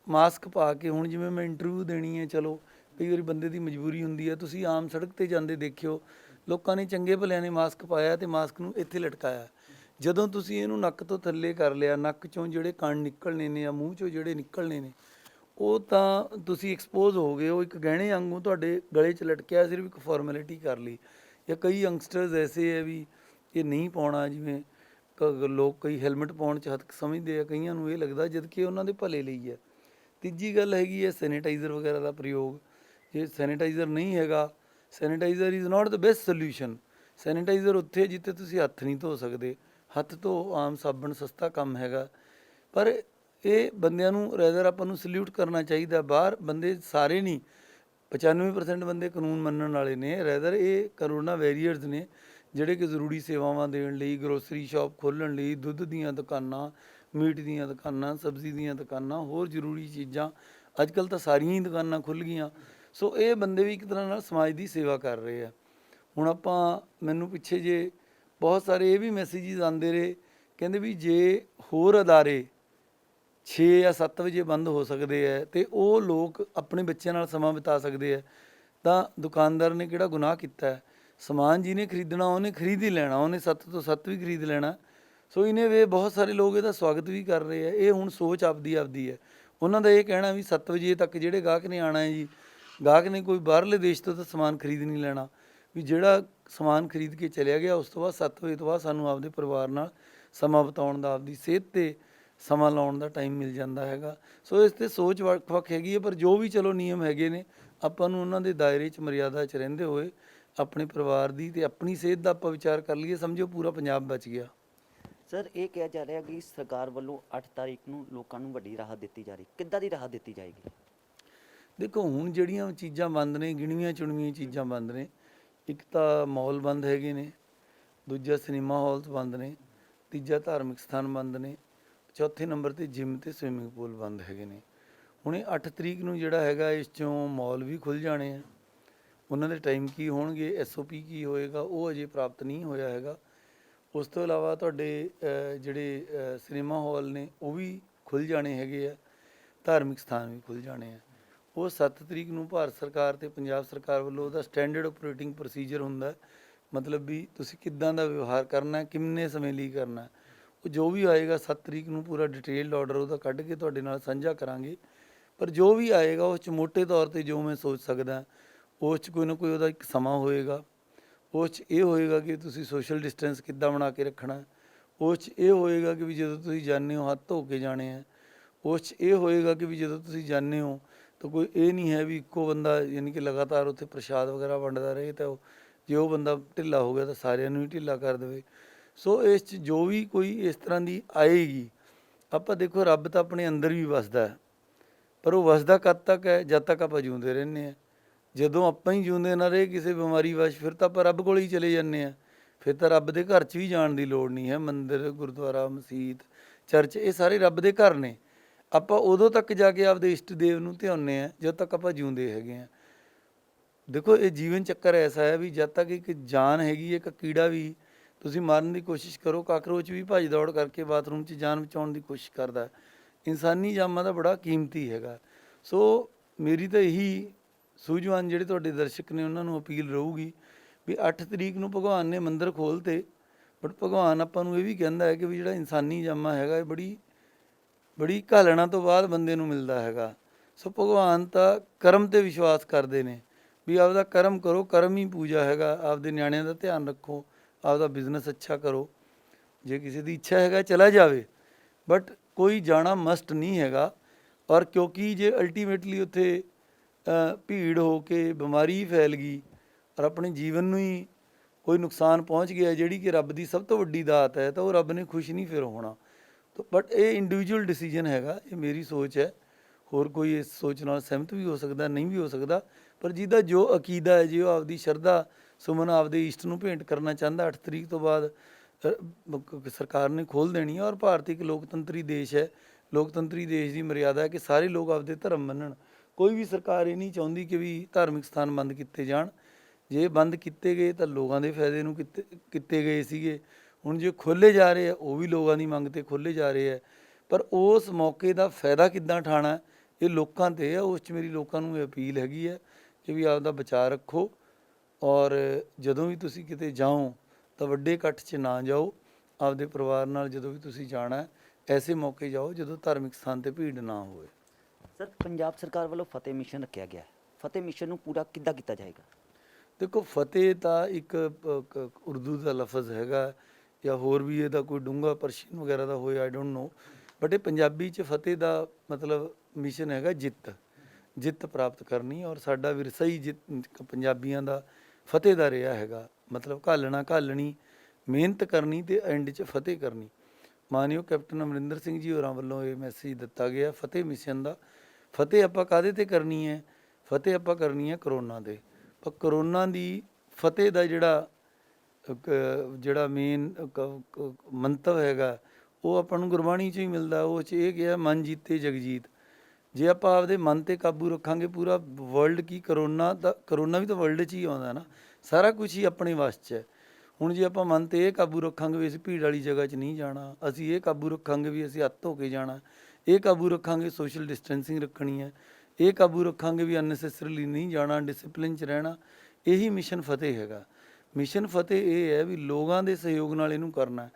ਮਾਸਕ ਪਾ ਕੇ, ਹੁਣ ਜਿਵੇਂ ਮੈਂ ਇੰਟਰਵਿਊ ਦੇਣੀ ਹੈ, ਚਲੋ ਕਈ ਵਾਰੀ ਬੰਦੇ ਦੀ ਮਜਬੂਰੀ ਹੁੰਦੀ ਹੈ, ਤੁਸੀਂ ਆਮ ਸੜਕ 'ਤੇ ਜਾਂਦੇ ਦੇਖਿਓ ਲੋਕਾਂ ਨੇ ਚੰਗੇ ਭਲਿਆਂ ਨੇ ਮਾਸਕ ਪਾਇਆ ਅਤੇ ਮਾਸਕ ਨੂੰ ਇੱਥੇ ਲਟਕਾਇਆ। ਜਦੋਂ ਤੁਸੀਂ ਇਹਨੂੰ ਨੱਕ ਤੋਂ ਥੱਲੇ ਕਰ ਲਿਆ, ਨੱਕ 'ਚੋਂ ਜਿਹੜੇ ਕਣ ਨਿਕਲਣੇ ਨੇ ਜਾਂ ਮੂੰਹ 'ਚੋਂ ਜਿਹੜੇ ਨਿਕਲਣੇ ਨੇ ਉਹ ਤਾਂ ਤੁਸੀਂ ਐਕਸਪੋਜ਼ ਹੋ ਗਏ। ਉਹ ਇੱਕ ਗਹਿਣੇ ਵਾਂਗੂ ਤੁਹਾਡੇ ਗਲੇ 'ਚ ਲਟਕਿਆ, ਸਿਰਫ ਇੱਕ ਫਾਰਮੈਲਿਟੀ ਕਰ ਲਈ। ਜਾਂ ਕਈ ਯੰਗਸਟਰਸ ਐਸੇ ਹੈ ਵੀ ਇਹ ਨਹੀਂ ਪਾਉਣਾ, ਜਿਵੇਂ ਲੋਕ ਕਈ ਹੈਲਮਟ ਪਾਉਣ 'ਚ ਹੱਦ ਸਮਝਦੇ ਆ, ਕਈਆਂ ਨੂੰ ਇਹ ਲੱਗਦਾ ਜਦ ਕਿ ਉਹਨਾਂ ਦੇ ਭਲੇ ਲਈ ਹੈ। ਤੀਜੀ ਗੱਲ ਹੈਗੀ ਹੈ ਸੈਨੀਟਾਈਜ਼ਰ ਵਗੈਰਾ ਦਾ ਪ੍ਰਯੋਗ। ਜੇ ਸੈਨੀਟਾਈਜ਼ਰ ਨਹੀਂ ਹੈਗਾ, sanitiser is not the best solution. Sanitiser ਉੱਥੇ ਜਿੱਥੇ ਤੁਸੀਂ ਹੱਥ ਨਹੀਂ ਧੋ ਸਕਦੇ, ਹੱਥ ਧੋ, ਆਮ ਸਾਬਣ ਸਸਤਾ ਕੰਮ ਹੈਗਾ। ਪਰ ਇਹ ਬੰਦਿਆਂ ਨੂੰ ਰੈਦਰ ਆਪਾਂ ਨੂੰ ਸਲਿਊਟ ਕਰਨਾ ਚਾਹੀਦਾ। ਬਾਹਰ ਬੰਦੇ ਸਾਰੇ ਨਹੀਂ, 95% ਬੰਦੇ ਕਾਨੂੰਨ ਮੰਨਣ ਵਾਲੇ ਨੇ। ਰੈਦਰ ਇਹ ਕਰੋਨਾ ਵੈਰੀਅਰਸ ਨੇ ਜਿਹੜੇ ਕਿ ਜ਼ਰੂਰੀ ਸੇਵਾਵਾਂ ਦੇਣ ਲਈ, ਗਰੋਸਰੀ ਸ਼ਾਪ ਖੋਲ੍ਹਣ ਲਈ, ਦੁੱਧ ਦੀਆਂ ਦੁਕਾਨਾਂ, ਮੀਟ ਦੀਆਂ ਦੁਕਾਨਾਂ, ਸਬਜ਼ੀ ਦੀਆਂ ਦੁਕਾਨਾਂ, ਹੋਰ ਜ਼ਰੂਰੀ ਚੀਜ਼ਾਂ, ਅੱਜ ਕੱਲ੍ਹ ਤਾਂ ਸਾਰੀਆਂ ਹੀ ਦੁਕਾਨਾਂ ਖੁੱਲ੍ਹ ਗਈਆਂ। ਸੋ ਇਹ ਬੰਦੇ ਵੀ ਇੱਕ ਤਰ੍ਹਾਂ ਨਾਲ ਸਮਾਜ ਦੀ ਸੇਵਾ ਕਰ ਰਹੇ ਆ। ਹੁਣ ਮੈਨੂੰ ਪਿੱਛੇ ਜੇ ਬਹੁਤ ਸਾਰੇ ਇਹ ਵੀ ਮੈਸੇਜਿਸ ਆਉਂਦੇ ਰਹੇ, ਕਹਿੰਦੇ ਵੀ ਜੇ ਹੋਰ ਅਦਾਰੇ 6 ਜਾਂ 7 ਵਜੇ ਬੰਦ ਹੋ ਸਕਦੇ ਹੈ ਅਤੇ ਉਹ ਲੋਕ ਆਪਣੇ ਬੱਚਿਆਂ ਨਾਲ ਸਮਾਂ ਬਿਤਾ ਸਕਦੇ ਹੈ, ਤਾਂ ਦੁਕਾਨਦਾਰ ਨੇ ਕਿਹੜਾ ਗੁਨਾਹ ਕੀਤਾ ਹੈ? ਸਮਾਨ ਜਿਹਨੇ ਖਰੀਦਣਾ ਉਹਨੇ ਖਰੀਦ ਹੀ ਲੈਣਾ, ਉਹਨੇ 7 ਤੋਂ 7 ਵੀ ਖਰੀਦ ਲੈਣਾ। ਸੋ ਇਹਨੇ ਵੇ ਬਹੁਤ ਸਾਰੇ ਲੋਕ ਇਹਦਾ ਸਵਾਗਤ ਵੀ ਕਰ ਰਹੇ ਆ। ਇਹ ਹੁਣ ਸੋਚ ਆਪਦੀ ਹੈ। ਉਹਨਾਂ ਦਾ ਇਹ ਕਹਿਣਾ ਵੀ 7 ਵਜੇ ਤੱਕ ਜਿਹੜੇ ਗਾਹਕ ਨੇ ਆਉਣਾ ਹੈ ਜੀ, ਗਾਹਕ ਨੇ ਕੋਈ ਬਾਹਰਲੇ ਦੇਸ਼ ਤੋਂ ਤਾਂ ਸਮਾਨ ਖਰੀਦ ਨਹੀਂ ਲੈਣਾ, ਵੀ ਜਿਹੜਾ ਸਮਾਨ ਖਰੀਦ ਕੇ ਚਲਿਆ ਗਿਆ। ਉਸ ਤੋਂ ਬਾਅਦ 7 ਵਜੇ ਤੋਂ ਬਾਅਦ ਸਾਨੂੰ ਆਪਦੇ ਪਰਿਵਾਰ ਨਾਲ ਸਮਾਂ ਬਿਤਾਉਣ ਦਾ, ਆਪਦੀ ਸਿਹਤ 'ਤੇ ਸਮਾਂ ਲਾਉਣ ਦਾ ਟਾਈਮ ਮਿਲ ਜਾਂਦਾ ਹੈਗਾ। ਸੋ ਇਸ 'ਤੇ ਸੋਚ ਵੱਖ-ਵੱਖ ਹੈਗੀ ਹੈ, ਪਰ ਜੋ ਵੀ ਚਲੋ ਨਿਯਮ ਹੈਗੇ ਨੇ ਆਪਾਂ ਨੂੰ ਉਹਨਾਂ ਦੇ ਦਾਇਰੇ 'ਚ, ਮਰਿਆਦਾ 'ਚ ਰਹਿੰਦੇ ਹੋਏ ਆਪਣੇ ਪਰਿਵਾਰ ਦੀ ਤੇ ਆਪਣੀ ਸਿਹਤ ਦਾ ਆਪਾਂ ਵਿਚਾਰ ਕਰ ਲਈਏ, ਸਮਝੋ ਪੂਰਾ ਪੰਜਾਬ ਬਚ ਗਿਆ। ਸਰ ਇਹ ਕਿਹਾ ਜਾ ਰਿਹਾ ਕਿ ਸਰਕਾਰ ਵੱਲੋਂ 8 ਤਾਰੀਖ ਨੂੰ ਲੋਕਾਂ ਨੂੰ ਵੱਡੀ ਰਾਹਤ ਦਿੱਤੀ ਜਾ ਰਹੀ, ਕਿੱਦਾਂ ਦੀ ਰਾਹਤ ਦਿੱਤੀ ਜਾਏਗੀ? ਦੇਖੋ ਹੁਣ ਜਿਹੜੀਆਂ ਚੀਜ਼ਾਂ ਬੰਦ ਨੇ, ਗਿਣਵੀਆਂ ਚੁਣਵੀਆਂ ਚੀਜ਼ਾਂ ਬੰਦ ਨੇ। ਇੱਕ ਤਾਂ ਮਾਲ ਬੰਦ ਹੈਗੇ ਨੇ, ਦੂਜਾ ਸਿਨੇਮਾ ਹਾਲਸ ਬੰਦ ਨੇ, ਤੀਜਾ ਧਾਰਮਿਕ ਸਥਾਨ ਬੰਦ ਨੇ, ਚੌਥੇ ਨੰਬਰ 'ਤੇ ਜਿਮ ਤੇ ਸਵਿਮਿੰਗ ਪੂਲ ਬੰਦ ਹੈਗੇ ਨੇ। ਹੁਣ ਇਹ 8 ਤਰੀਕ ਨੂੰ ਜਿਹੜਾ ਹੈਗਾ ਇਸ 'ਚੋਂ ਮਾਲ ਵੀ ਖੁੱਲ੍ਹ ਜਾਣੇ ਆ। ਉਹਨਾਂ ਦੇ ਟਾਈਮ ਕੀ ਹੋਣਗੇ, SOP ਕੀ ਹੋਏਗਾ, ਉਹ ਅਜੇ ਪ੍ਰਾਪਤ ਨਹੀਂ ਹੋਇਆ ਹੈਗਾ। ਉਸ ਤੋਂ ਇਲਾਵਾ ਤੁਹਾਡੇ ਜਿਹੜੇ ਸਿਨੇਮਾ ਹਾਲ ਨੇ ਉਹ ਵੀ ਖੁੱਲ੍ਹ ਜਾਣੇ ਹੈਗੇ ਆ, ਧਾਰਮਿਕ ਸਥਾਨ ਵੀ ਖੁੱਲ੍ਹ ਜਾਣੇ ਆ। ਉਹ 7 ਤਰੀਕ ਨੂੰ ਭਾਰਤ ਸਰਕਾਰ ਤੇ ਪੰਜਾਬ ਸਰਕਾਰ ਵੱਲੋਂ ਉਹਦਾ ਸਟੈਂਡਰਡ ਆਪਰੇਟਿੰਗ ਪ੍ਰੋਸੀਜਰ ਹੁੰਦਾ, ਮਤਲਬ ਵੀ ਤੁਸੀਂ ਕਿੱਦਾਂ ਦਾ ਵਿਵਹਾਰ ਕਰਨਾ, ਕਿੰਨੇ ਸਮੇਂ ਲਈ ਕਰਨਾ, ਉਹ ਜੋ ਵੀ ਆਏਗਾ 7 ਤਰੀਕ ਨੂੰ ਪੂਰਾ ਡਿਟੇਲਡ ਆਰਡਰ ਉਹਦਾ ਕੱਢ ਕੇ ਤੁਹਾਡੇ ਨਾਲ ਸਾਂਝਾ ਕਰਾਂਗੇ। ਪਰ ਜੋ ਵੀ ਆਏਗਾ ਉਸ 'ਚ ਮੋਟੇ ਤੌਰ 'ਤੇ ਜੋ ਮੈਂ ਸੋਚ ਸਕਦਾ, ਉਸ 'ਚ ਕੋਈ ਨਾ ਕੋਈ ਉਹਦਾ ਇੱਕ ਸਮਾਂ ਹੋਏਗਾ। ਉਸ 'ਚ ਇਹ ਹੋਏਗਾ ਕਿ ਤੁਸੀਂ ਸੋਸ਼ਲ ਡਿਸਟੈਂਸ ਕਿੱਦਾਂ ਬਣਾ ਕੇ ਰੱਖਣਾ। ਉਸ 'ਚ ਇਹ ਹੋਏਗਾ ਕਿ ਵੀ ਜਦੋਂ ਤੁਸੀਂ ਜਾਂਦੇ ਹੋ ਹੱਥ ਧੋ ਕੇ ਜਾਣੇ ਆ। ਉਸ 'ਚ ਇਹ ਹੋਏਗਾ ਕਿ ਵੀ ਜਦੋਂ ਤੁਸੀਂ ਜਾਂਦੇ ਹੋ ਤਾਂ ਕੋਈ ਇਹ ਨਹੀਂ ਹੈ ਵੀ ਇੱਕੋ ਬੰਦਾ ਯਾਨੀ ਕਿ ਲਗਾਤਾਰ ਉੱਥੇ ਪ੍ਰਸ਼ਾਦ ਵਗੈਰਾ ਵੰਡਦਾ ਰਹੇ ਤਾਂ ਜੇ ਉਹ ਬੰਦਾ ਢਿੱਲਾ ਹੋ ਗਿਆ ਤਾਂ ਸਾਰਿਆਂ ਨੂੰ ਹੀ ਢਿੱਲਾ ਕਰ ਦੇਵੇ। ਸੋ ਇਸ 'ਚ ਜੋ ਵੀ ਕੋਈ ਇਸ ਤਰ੍ਹਾਂ ਦੀ ਆਏਗੀ, ਆਪਾਂ ਦੇਖੋ ਰੱਬ ਤਾਂ ਆਪਣੇ ਅੰਦਰ ਵੀ ਵਸਦਾ ਹੈ, ਪਰ ਉਹ ਵਸਦਾ ਕਦ ਤੱਕ ਹੈ? ਜਦ ਤੱਕ ਆਪਾਂ ਜਿਉਂਦੇ ਰਹਿੰਦੇ ਹਾਂ। ਜਦੋਂ ਆਪਾਂ ਹੀ ਜਿਉਂਦੇ ਨਾ ਰਹੇ ਕਿਸੇ ਬਿਮਾਰੀ ਵਸ਼, ਫਿਰ ਤਾਂ ਆਪਾਂ ਰੱਬ ਕੋਲ ਹੀ ਚਲੇ ਜਾਂਦੇ ਹਾਂ। ਫਿਰ ਤਾਂ ਰੱਬ ਦੇ ਘਰ 'ਚ ਵੀ ਜਾਣ ਦੀ ਲੋੜ ਨਹੀਂ ਹੈ। ਮੰਦਿਰ, ਗੁਰਦੁਆਰਾ, ਮਸੀਤ, ਚਰਚ, ਇਹ ਸਾਰੇ ਰੱਬ ਦੇ ਘਰ ਨੇ। ਆਪਾਂ ਉਦੋਂ ਤੱਕ ਜਾ ਕੇ ਆਪਦੇ ਇਸ਼ਟ ਦੇਵ ਨੂੰ ਧਿਆਉਂਦੇ ਹਾਂ ਜਦੋਂ ਤੱਕ ਆਪਾਂ ਜਿਉਂਦੇ ਹੈਗੇ ਹਾਂ। ਦੇਖੋ ਇਹ ਜੀਵਨ ਚੱਕਰ ਐਸਾ ਹੈ ਵੀ ਜਦ ਤੱਕ ਇੱਕ ਜਾਨ ਹੈਗੀ, ਇੱਕ ਕੀੜਾ ਵੀ ਤੁਸੀਂ ਮਾਰਨ ਦੀ ਕੋਸ਼ਿਸ਼ ਕਰੋ, ਕਾਕਰੋਚ ਵੀ ਭੱਜ ਦੌੜ ਕਰਕੇ ਬਾਥਰੂਮ 'ਚ ਜਾਨ ਬਚਾਉਣ ਦੀ ਕੋਸ਼ਿਸ਼ ਕਰਦਾ। ਇਨਸਾਨੀ ਜਾਮਾਂ ਦਾ ਬੜਾ ਕੀਮਤੀ ਹੈਗਾ। ਸੋ ਮੇਰੀ ਤਾਂ ਇਹੀ ਸੂਝਵਾਨ ਜਿਹੜੇ ਤੁਹਾਡੇ ਦਰਸ਼ਕ ਨੇ ਉਹਨਾਂ ਨੂੰ ਅਪੀਲ ਰਹੂਗੀ ਵੀ 8 ਤਰੀਕ ਨੂੰ ਭਗਵਾਨ ਨੇ ਮੰਦਿਰ ਖੋਲ੍ਹਤੇ, ਬਟ ਭਗਵਾਨ ਆਪਾਂ ਨੂੰ ਇਹ ਵੀ ਕਹਿੰਦਾ ਹੈ ਕਿ ਵੀ ਜਿਹੜਾ ਇਨਸਾਨੀ ਜਾਮਾ ਹੈਗਾ ਇਹ ਬੜੀ ਘਾਲਣਾ ਤੋਂ ਬਾਅਦ ਬੰਦੇ ਨੂੰ ਮਿਲਦਾ ਹੈਗਾ। ਸੋ ਭਗਵਾਨ ਤਾਂ ਕਰਮ 'ਤੇ ਵਿਸ਼ਵਾਸ ਕਰਦੇ ਨੇ ਵੀ ਆਪਦਾ ਕਰਮ ਕਰੋ, ਕਰਮ ਹੀ ਪੂਜਾ ਹੈਗਾ। ਆਪਦੇ ਨਿਆਣਿਆਂ ਦਾ ਧਿਆਨ ਰੱਖੋ, ਆਪਦਾ ਬਿਜ਼ਨਸ ਅੱਛਾ ਕਰੋ। ਜੇ ਕਿਸੇ ਦੀ ਇੱਛਾ ਹੈਗਾ ਚਲਾ ਜਾਵੇ, ਬਟ ਕੋਈ ਜਾਣਾ ਮਸਟ ਨਹੀਂ ਹੈਗਾ। ਔਰ ਕਿਉਂਕਿ ਜੇ ਅਲਟੀਮੇਟਲੀ ਉੱਥੇ ਭੀੜ ਹੋ ਕੇ ਬਿਮਾਰੀ ਫੈਲ ਗਈ ਔਰ ਆਪਣੇ ਜੀਵਨ ਨੂੰ ਹੀ ਕੋਈ ਨੁਕਸਾਨ ਪਹੁੰਚ ਗਿਆ, ਜਿਹੜੀ ਕਿ ਰੱਬ ਦੀ ਸਭ ਤੋਂ ਵੱਡੀ ਦਾਤ ਹੈ, ਤਾਂ ਉਹ ਰੱਬ ਨੇ ਖੁਸ਼ ਨਹੀਂ ਫਿਰ ਹੋਣਾ। ਬਟ ਇਹ ਇੰਡੀਵਿਜੂਅਲ ਡਿਸੀਜਨ ਹੈਗਾ, ਇਹ ਮੇਰੀ ਸੋਚ ਹੈ। ਹੋਰ ਕੋਈ ਇਸ ਸੋਚ ਨਾਲ ਸਹਿਮਤ ਵੀ ਹੋ ਸਕਦਾ, ਨਹੀਂ ਵੀ ਹੋ ਸਕਦਾ। ਪਰ ਜਿਹਦਾ ਜੋ ਅਕੀਦਾ ਹੈ, ਜੇ ਉਹ ਆਪਦੀ ਸ਼ਰਧਾ ਸੁਮਨ ਆਪਦੇ ਇਸ਼ਟ ਨੂੰ ਭੇਂਟ ਕਰਨਾ ਚਾਹੁੰਦਾ, 8 ਤਰੀਕ ਤੋਂ ਬਾਅਦ ਸਰਕਾਰ ਨੇ ਖੋਲ੍ਹ ਦੇਣੀ ਹੈ। ਔਰ ਭਾਰਤ ਇੱਕ ਲੋਕਤੰਤਰੀ ਦੇਸ਼ ਹੈ। ਲੋਕਤੰਤਰੀ ਦੇਸ਼ ਦੀ ਮਰਿਆਦਾ ਹੈ ਕਿ ਸਾਰੇ ਲੋਕ ਆਪਦੇ ਧਰਮ ਮੰਨਣ। ਕੋਈ ਵੀ ਸਰਕਾਰ ਇਹ ਨਹੀਂ ਚਾਹੁੰਦੀ ਕਿ ਵੀ ਧਾਰਮਿਕ ਸਥਾਨ ਬੰਦ ਕੀਤੇ ਜਾਣ। ਜੇ ਬੰਦ ਕੀਤੇ ਗਏ ਤਾਂ ਲੋਕਾਂ ਦੇ ਫਾਇਦੇ ਨੂੰ ਕੀਤੇ ਗਏ ਸੀਗੇ। ਹੁਣ ਜੇ ਖੋਲ੍ਹੇ ਜਾ ਰਹੇ ਆ, ਉਹ ਵੀ ਲੋਕਾਂ ਦੀ ਮੰਗ 'ਤੇ ਖੋਲ੍ਹੇ ਜਾ ਰਹੇ ਆ। ਪਰ ਉਸ ਮੌਕੇ ਦਾ ਫਾਇਦਾ ਕਿੱਦਾਂ ਉਠਾਉਣਾ, ਇਹ ਲੋਕਾਂ 'ਤੇ ਹੈ। ਉਸ 'ਚ ਮੇਰੀ ਲੋਕਾਂ ਨੂੰ ਇਹ ਅਪੀਲ ਹੈਗੀ ਹੈ ਕਿ ਵੀ ਆਪਦਾ ਬਚਾਅ ਰੱਖੋ। ਔਰ ਜਦੋਂ ਵੀ ਤੁਸੀਂ ਕਿਤੇ ਜਾਓ ਤਾਂ ਵੱਡੇ ਇਕੱਠ 'ਚ ਨਾ ਜਾਓ। ਆਪਦੇ ਪਰਿਵਾਰ ਨਾਲ ਜਦੋਂ ਵੀ ਤੁਸੀਂ ਜਾਣਾ, ਐਸੇ ਮੌਕੇ ਜਾਓ ਜਦੋਂ ਧਾਰਮਿਕ ਸਥਾਨ 'ਤੇ ਭੀੜ ਨਾ ਹੋਵੇ। ਸਰ ਪੰਜਾਬ ਸਰਕਾਰ ਵੱਲੋਂ ਫਤਿਹ ਮਿਸ਼ਨ ਰੱਖਿਆ ਗਿਆ ਹੈ, ਫਤਿਹ ਮਿਸ਼ਨ ਨੂੰ ਪੂਰਾ ਕਿੱਦਾਂ ਕੀਤਾ ਜਾਏਗਾ? ਦੇਖੋ ਫਤਿਹ ਤਾਂ ਇੱਕ ਉਰਦੂ ਦਾ ਲਫ਼ਜ਼ ਹੈਗਾ, ਜਾਂ ਹੋਰ ਵੀ ਇਹਦਾ ਕੋਈ ਡੂੰਘਾ ਪਰਸ਼ੀਅਨ ਵਗੈਰਾ ਦਾ ਹੋਏ, ਆਈ ਡੋਂਟ ਨੋ। ਬਟ ਇਹ ਪੰਜਾਬੀ 'ਚ ਫਤਿਹ ਦਾ ਮਤਲਬ ਮਿਸ਼ਨ ਹੈਗਾ ਜਿੱਤ ਪ੍ਰਾਪਤ ਕਰਨੀ। ਔਰ ਸਾਡਾ ਵਿਰਸਾ ਹੀ ਪੰਜਾਬੀਆਂ ਦਾ ਫਤਿਹ ਦਾ ਰਿਹਾ ਹੈਗਾ। ਮਤਲਬ ਘਾਲਣੀ, ਮਿਹਨਤ ਕਰਨੀ ਅਤੇ ਐਂਡ 'ਚ ਫਤਿਹ ਕਰਨੀ। ਮਾਨਯੋਗ ਕੈਪਟਨ ਅਮਰਿੰਦਰ ਸਿੰਘ ਜੀ ਹੋਰਾਂ ਵੱਲੋਂ ਇਹ ਮੈਸੇਜ ਦਿੱਤਾ ਗਿਆ ਫਤਿਹ ਮਿਸ਼ਨ ਦਾ। ਫਤਿਹ ਆਪਾਂ ਕਾਹਦੇ 'ਤੇ ਕਰਨੀ ਹੈ? ਫਤਿਹ ਆਪਾਂ ਕਰਨੀ ਹੈ ਕਰੋਨਾ 'ਤੇ। ਪਰ ਕਰੋਨਾ ਦੀ ਫਤਿਹ ਦਾ ਜਿਹੜਾ ਮੇਨ ਮੰਤਵ ਹੈਗਾ, ਉਹ ਆਪਾਂ ਨੂੰ ਗੁਰਬਾਣੀ 'ਚ ਹੀ ਮਿਲਦਾ। ਉਹ 'ਚ ਇਹ ਕਿਹਾ ਮਨ ਜੀਤੇ ਜਗਜੀਤ। ਜੇ ਆਪਾਂ ਆਪਦੇ ਮਨ 'ਤੇ ਕਾਬੂ ਰੱਖਾਂਗੇ, ਪੂਰਾ ਵਰਲਡ ਕੀ ਕਰੋਨਾ ਵੀ ਤਾਂ ਵਰਲਡ 'ਚ ਹੀ ਆਉਂਦਾ ਨਾ। ਸਾਰਾ ਕੁਛ ਹੀ ਆਪਣੇ ਵੱਸ 'ਚ ਹੈ। ਹੁਣ ਜੇ ਆਪਾਂ ਮਨ 'ਤੇ ਇਹ ਕਾਬੂ ਰੱਖਾਂਗੇ ਵੀ ਅਸੀਂ ਭੀੜ ਵਾਲੀ ਜਗ੍ਹਾ 'ਚ ਨਹੀਂ ਜਾਣਾ, ਅਸੀਂ ਇਹ ਕਾਬੂ ਰੱਖਾਂਗੇ ਵੀ ਅਸੀਂ ਹੱਥ ਧੋ ਕੇ ਜਾਣਾ, ਇਹ ਕਾਬੂ ਰੱਖਾਂਗੇ ਸੋਸ਼ਲ ਡਿਸਟੈਂਸਿੰਗ ਰੱਖਣੀ ਹੈ, ਇਹ ਕਾਬੂ ਰੱਖਾਂਗੇ ਵੀ ਅਨਨੈਸੈਸਰੀਲੀ ਨਹੀਂ ਜਾਣਾ, ਡਿਸਿਪਲਿਨ 'ਚ ਰਹਿਣਾ, ਇਹੀ ਮਿਸ਼ਨ ਫਤਿਹ ਹੈਗਾ। ਮਿਸ਼ਨ ਫਤਿਹ ਇਹ ਹੈ ਵੀ ਲੋਕਾਂ ਦੇ ਸਹਿਯੋਗ ਨਾਲ ਇਹਨੂੰ ਕਰਨਾ।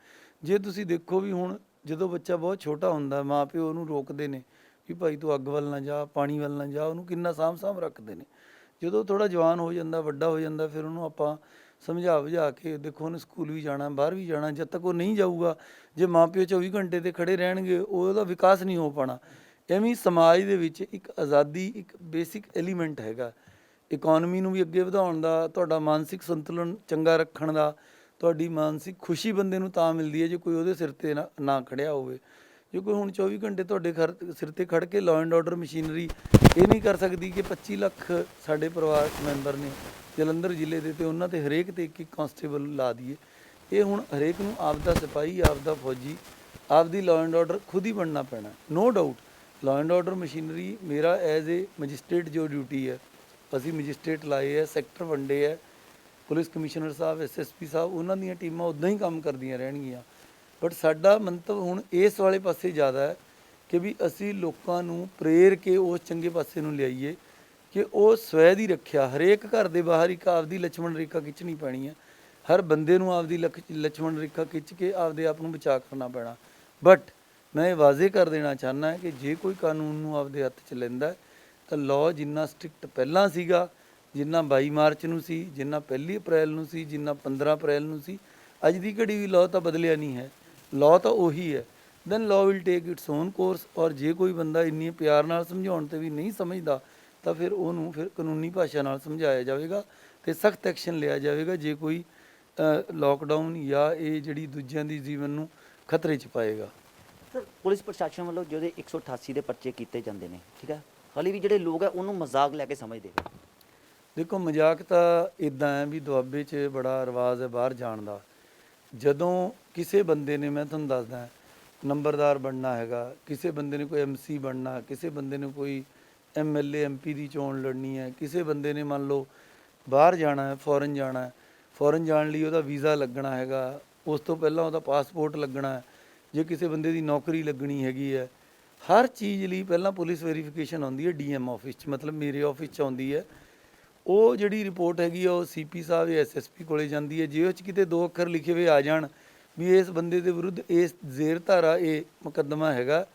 ਜੇ ਤੁਸੀਂ ਦੇਖੋ ਵੀ ਹੁਣ ਜਦੋਂ ਬੱਚਾ ਬਹੁਤ ਛੋਟਾ ਹੁੰਦਾ, ਮਾਂ ਪਿਓ ਉਹਨੂੰ ਰੋਕਦੇ ਨੇ ਵੀ ਭਾਈ ਤੂੰ ਅੱਗ ਵੱਲ ਨਾ ਜਾ, ਪਾਣੀ ਵੱਲ ਨਾ ਜਾ, ਉਹਨੂੰ ਕਿੰਨਾ ਸਾਂਭ ਰੱਖਦੇ ਨੇ। ਜਦੋਂ ਥੋੜ੍ਹਾ ਜਵਾਨ ਹੋ ਜਾਂਦਾ, ਵੱਡਾ ਹੋ ਜਾਂਦਾ, ਫਿਰ ਉਹਨੂੰ ਆਪਾਂ ਸਮਝਾ ਬੁਝਾ ਕੇ, ਦੇਖੋ ਉਹਨੇ ਸਕੂਲ ਵੀ ਜਾਣਾ, ਬਾਹਰ ਵੀ ਜਾਣਾ, ਜਦ ਤੱਕ ਉਹ ਨਹੀਂ ਜਾਊਗਾ, ਜੇ ਮਾਪਿਓ 24 ਘੰਟੇ ਤੇ ਖੜੇ ਰਹਿਣਗੇ, ਉਹਦਾ ਵਿਕਾਸ ਨਹੀਂ ਹੋ ਪਾਣਾ। ਐਵੇਂ ਹੀ ਸਮਾਜ ਦੇ ਵਿੱਚ ਇੱਕ ਆਜ਼ਾਦੀ ਇੱਕ ਬੇਸਿਕ ਐਲੀਮੈਂਟ ਹੈਗਾ, ਇਕੋਨਮੀ ਨੂੰ ਵੀ ਅੱਗੇ ਵਧਾਉਣ ਦਾ, ਤੁਹਾਡਾ ਮਾਨਸਿਕ ਸੰਤੁਲਨ ਚੰਗਾ ਰੱਖਣ ਦਾ। ਤੁਹਾਡੀ ਮਾਨਸਿਕ ਖੁਸ਼ੀ ਬੰਦੇ ਨੂੰ ਤਾਂ ਮਿਲਦੀ ਹੈ ਜੇ ਕੋਈ ਉਹਦੇ ਸਿਰ ਤੇ ਨਾ ਖੜਿਆ ਹੋਵੇ। ਜੇ ਕੋਈ ਹੁਣ 24 ਘੰਟੇ ਤੁਹਾਡੇ ਸਿਰ ਤੇ ਖੜ ਕੇ ਲਾਅ ਐਂਡ ਆਰਡਰ ਮਸ਼ੀਨਰੀ ਇਹ ਨਹੀਂ ਕਰ ਸਕਦੀ ਕਿ 25 ਲੱਖ ਸਾਡੇ ਪਰਿਵਾਰ ਮੈਂਬਰ ਨੇ ਜਲੰਧਰ ਜ਼ਿਲ੍ਹੇ ਦੇ, ਤੇ ਉਹਨਾਂ ਤੇ ਹਰੇਕ ਤੇ ਇੱਕ ਕਾਂਸਟੇਬਲ ਲਾ ਦਈਏ। ਇਹ ਹੁਣ ਹਰੇਕ ਨੂੰ ਆਪਦਾ ਸਿਪਾਹੀ, ਆਪਦਾ ਫੌਜੀ, ਆਪਦੀ ਲਾਅ ਐਂਡ ਆਰਡਰ ਖੁਦ ਹੀ ਬਣਨਾ ਪੈਣਾ। No doubt law and order machinery ਮੇਰਾ ਐਜ਼ ਏ ਮੈਜਿਸਟ੍ਰੇਟ ਜੋ ਡਿਊਟੀ ਹੈ, ਅਸੀਂ ਮੈਜਿਸਟ੍ਰੇਟ ਲਾਏ ਹੈ, ਸੈਕਟਰ ਵੰਡੇ ਹੈ, ਪੁਲਿਸ ਕਮਿਸ਼ਨਰ ਸਾਹਿਬ, ਐਸਐਸਪੀ ਸਾਹਿਬ, ਉਹਨਾਂ ਦੀਆਂ ਟੀਮਾਂ ਉੱਦਾਂ ਹੀ ਕੰਮ ਕਰਦੀਆਂ ਰਹਿਣਗੀਆਂ। ਬਟ ਸਾਡਾ ਮੰਤਵ ਹੁਣ ਇਸ ਵਾਲੇ ਪਾਸੇ ਜ਼ਿਆਦਾ ਹੈ ਕਿ ਵੀ ਅਸੀਂ ਲੋਕਾਂ ਨੂੰ ਪ੍ਰੇਰ ਕੇ ਉਸ ਚੰਗੇ ਪਾਸੇ ਨੂੰ ਲਿਆਈਏ ਕਿ ਉਹ ਸਵੈ ਦੀ ਰੱਖਿਆ। ਹਰੇਕ ਘਰ ਦੇ ਬਾਹਰ ਇੱਕ ਆਪਦੀ ਲਛਮਣ ਰੇਖਾ ਖਿੱਚਣੀ ਪੈਣੀ ਹੈ। ਹਰ ਬੰਦੇ ਨੂੰ ਆਪਦੀ ਲਛਮਣ ਰੇਖਾ ਖਿੱਚ ਕੇ ਆਪਦੇ ਆਪ ਨੂੰ ਬਚਾ ਕਰਨਾ ਪੈਣਾ। ਬਟ ਮੈਂ ਇਹ ਵਾਜ਼ੇ ਕਰ ਦੇਣਾ ਚਾਹੁੰਦਾ ਕਿ ਜੇ ਕੋਈ ਕਾਨੂੰਨ ਨੂੰ ਆਪਦੇ ਹੱਥ 'ਚ ਲੈਂਦਾ ਤਾਂ ਲਾਅ ਜਿੰਨਾ ਸਟ੍ਰਿਕਟ ਪਹਿਲਾਂ ਸੀਗਾ, ਜਿੰਨਾ 22 ਮਾਰਚ ਨੂੰ ਸੀ, ਜਿੰਨਾ 1 ਅਪ੍ਰੈਲ ਨੂੰ ਸੀ, ਜਿੰਨਾ 15 ਅਪ੍ਰੈਲ ਨੂੰ ਸੀ, ਅੱਜ ਦੀ ਘੜੀ ਵੀ ਲਾਅ ਤਾਂ ਬਦਲਿਆ ਨਹੀਂ ਹੈ। ਲਾਅ ਤਾਂ ਉਹੀ ਹੈ। Then law will take its own course. ਔਰ ਜੇ ਕੋਈ ਬੰਦਾ ਇੰਨੀ ਪਿਆਰ ਨਾਲ ਸਮਝਾਉਣ 'ਤੇ ਵੀ ਨਹੀਂ ਸਮਝਦਾ ਤਾਂ ਫਿਰ ਉਹਨੂੰ ਫਿਰ ਕਾਨੂੰਨੀ ਭਾਸ਼ਾ ਨਾਲ ਸਮਝਾਇਆ ਜਾਵੇਗਾ ਅਤੇ ਸਖਤ ਐਕਸ਼ਨ ਲਿਆ ਜਾਵੇਗਾ ਜੇ ਕੋਈ ਲੋਕਡਾਊਨ ਜਾਂ ਇਹ ਜਿਹੜੀ ਦੂਜਿਆਂ ਦੀ ਜੀਵਨ ਨੂੰ ਖਤਰੇ 'ਚ ਪਾਏਗਾ। ਸਰ ਪੁਲਿਸ ਪ੍ਰਸ਼ਾਸਨ ਵੱਲੋਂ ਜਿਹੜੇ 188 ਦੇ ਪਰਚੇ ਕੀਤੇ ਜਾਂਦੇ ਨੇ, ਠੀਕ ਹੈ, ਹਾਲੇ ਵੀ ਜਿਹੜੇ ਲੋਕ ਹੈ ਉਹਨੂੰ ਮਜ਼ਾਕ ਲੈ ਕੇ ਸਮਝਦੇ ਨੇ। ਦੇਖੋ ਮਜ਼ਾਕ ਤਾਂ ਇੱਦਾਂ ਹੈ ਵੀ ਦੁਆਬੇ 'ਚ ਬੜਾ ਰਿਵਾਜ਼ ਹੈ ਬਾਹਰ ਜਾਣ ਦਾ। ਜਦੋਂ ਕਿਸੇ ਬੰਦੇ ਨੇ, ਮੈਂ ਤੁਹਾਨੂੰ ਦੱਸਦਾ, ਨੰਬਰਦਾਰ ਬਣਨਾ ਹੈਗਾ, ਕਿਸੇ ਬੰਦੇ ਨੇ ਕੋਈ MC ਬਣਨਾ, ਕਿਸੇ ਬੰਦੇ ਨੇ ਕੋਈ MLA MP ਦੀ ਚੋਣ ਲੜਨੀ ਹੈ, ਕਿਸੇ ਬੰਦੇ ਨੇ ਮੰਨ ਲਓ ਬਾਹਰ ਜਾਣਾ ਹੈ, ਫੋਰਨ ਜਾਣਾ ਹੈ, ਫੋਰਨ ਜਾਣ ਲਈ ਉਹਦਾ ਵੀਜ਼ਾ ਲੱਗਣਾ ਹੈਗਾ, ਉਸ ਤੋਂ ਪਹਿਲਾਂ ਉਹਦਾ ਪਾਸਪੋਰਟ ਲੱਗਣਾ ਹੈ, ਜੇ ਕਿਸੇ ਬੰਦੇ ਦੀ ਨੌਕਰੀ ਲੱਗਣੀ ਹੈਗੀ ਹੈ, ਹਰ ਚੀਜ਼ ਲਈ ਪਹਿਲਾਂ ਪੁਲਿਸ ਵੈਰੀਫਿਕੇਸ਼ਨ ਆਉਂਦੀ ਹੈ DM ਆਫਿਸ 'ਚ, ਮਤਲਬ ਮੇਰੇ ਆਫਿਸ 'ਚ ਆਉਂਦੀ ਹੈ। ਉਹ ਜਿਹੜੀ ਰਿਪੋਰਟ ਹੈਗੀ ਆ ਉਹ CP ਸਾਹਿਬ ਜਾਂ SSP ਕੋਲੇ ਜਾਂਦੀ ਹੈ। ਜੇ ਉਹ 'ਚ ਕਿਤੇ 2 ਅੱਖਰ ਲਿਖੇ ਹੋਏ ਆ ਜਾਣ ਵੀ ਇਸ ਬੰਦੇ ਦੇ ਵਿਰੁੱਧ ਇਸ ਜ਼ੇਰ ਧਾਰਾ ਇਹ ਮੁਕੱਦਮਾ ਹੈਗਾ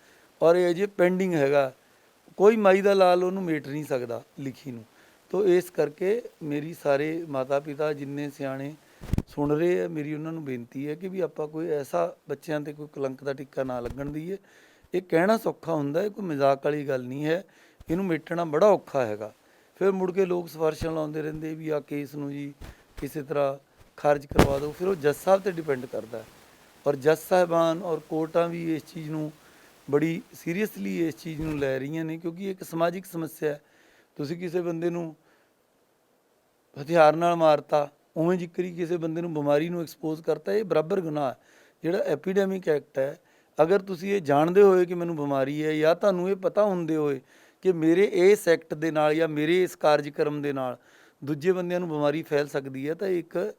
ਔਰ ਇਹ ਅਜੇ ਪੈਂਡਿੰਗ ਹੈਗਾ, ਕੋਈ ਮਾਈ ਦਾ ਲਾਲ ਉਹਨੂੰ ਮੇਟ ਨਹੀਂ ਸਕਦਾ ਲਿਖੀ ਨੂੰ। ਤੋ ਇਸ ਕਰਕੇ ਮੇਰੀ ਸਾਰੇ ਮਾਤਾ ਪਿਤਾ ਜਿੰਨੇ ਸਿਆਣੇ ਸੁਣ ਰਹੇ ਆ, ਮੇਰੀ ਉਹਨਾਂ ਨੂੰ ਬੇਨਤੀ ਹੈ ਕਿ ਵੀ ਆਪਾਂ ਕੋਈ ਐਸਾ ਬੱਚਿਆਂ 'ਤੇ ਕੋਈ ਕਲੰਕ ਦਾ ਟਿੱਕਾ ਨਾ ਲੱਗਣ ਦਈਏ। ਇਹ ਕਹਿਣਾ ਸੌਖਾ ਹੁੰਦਾ ਹੈ, ਕੋਈ ਮਜ਼ਾਕ ਵਾਲੀ ਗੱਲ ਨਹੀਂ ਹੈ, ਇਹਨੂੰ ਮੇਟਣਾ ਬੜਾ ਔਖਾ ਹੈਗਾ। ਫਿਰ ਮੁੜ ਕੇ ਲੋਕ ਸਿਫਾਰਸ਼ਾਂ ਲਾਉਂਦੇ ਰਹਿੰਦੇ ਵੀ ਆ ਕੇਸ ਨੂੰ ਜੀ ਕਿਸੇ ਤਰ੍ਹਾਂ ਖਾਰਜ ਕਰਵਾ ਦਿਓ। ਫਿਰ ਉਹ ਜੱਜ ਸਾਹਿਬ 'ਤੇ ਡਿਪੈਂਡ ਕਰਦਾ ਔਰ ਜੱਜ ਸਾਹਿਬਾਨ ਔਰ ਕੋਰਟਾਂ ਵੀ ਇਸ ਚੀਜ਼ ਨੂੰ ਬੜੀ ਸੀਰੀਅਸਲੀ ਇਸ ਚੀਜ਼ ਨੂੰ ਲੈ ਰਹੀਆਂ ਨੇ, ਕਿਉਂਕਿ ਇਹ ਇੱਕ ਸਮਾਜਿਕ ਸਮੱਸਿਆ ਹੈ। ਤੁਸੀਂ ਕਿਸੇ ਬੰਦੇ ਨੂੰ ਹਥਿਆਰ ਨਾਲ ਮਾਰਤਾ, ਉਵੇਂ ਜ਼ਿਕਰੀ ਕਿਸੇ ਬੰਦੇ ਨੂੰ ਬਿਮਾਰੀ ਨੂੰ ਐਕਸਪੋਜ਼ ਕਰਤਾ, ਇਹ ਬਰਾਬਰ ਗੁਨਾਹ ਹੈ। ਜਿਹੜਾ ਐਪੀਡੈਮਿਕ ਐਕਟ ਹੈ, ਅਗਰ ਤੁਸੀਂ ਇਹ ਜਾਣਦੇ ਹੋਏ ਕਿ ਮੈਨੂੰ ਬਿਮਾਰੀ ਹੈ ਜਾਂ ਤੁਹਾਨੂੰ ਇਹ ਪਤਾ ਹੁੰਦੇ ਹੋਏ ਕਿ ਮੇਰੇ ਇਸ ਐਕਟ ਦੇ ਨਾਲ ਜਾਂ ਮੇਰੇ ਇਸ ਕਾਰਜਕ੍ਰਮ ਦੇ ਨਾਲ ਦੂਜੇ ਬੰਦਿਆਂ ਨੂੰ ਬਿਮਾਰੀ ਫੈਲ ਸਕਦੀ ਹੈ, ਤਾਂ ਇੱਕ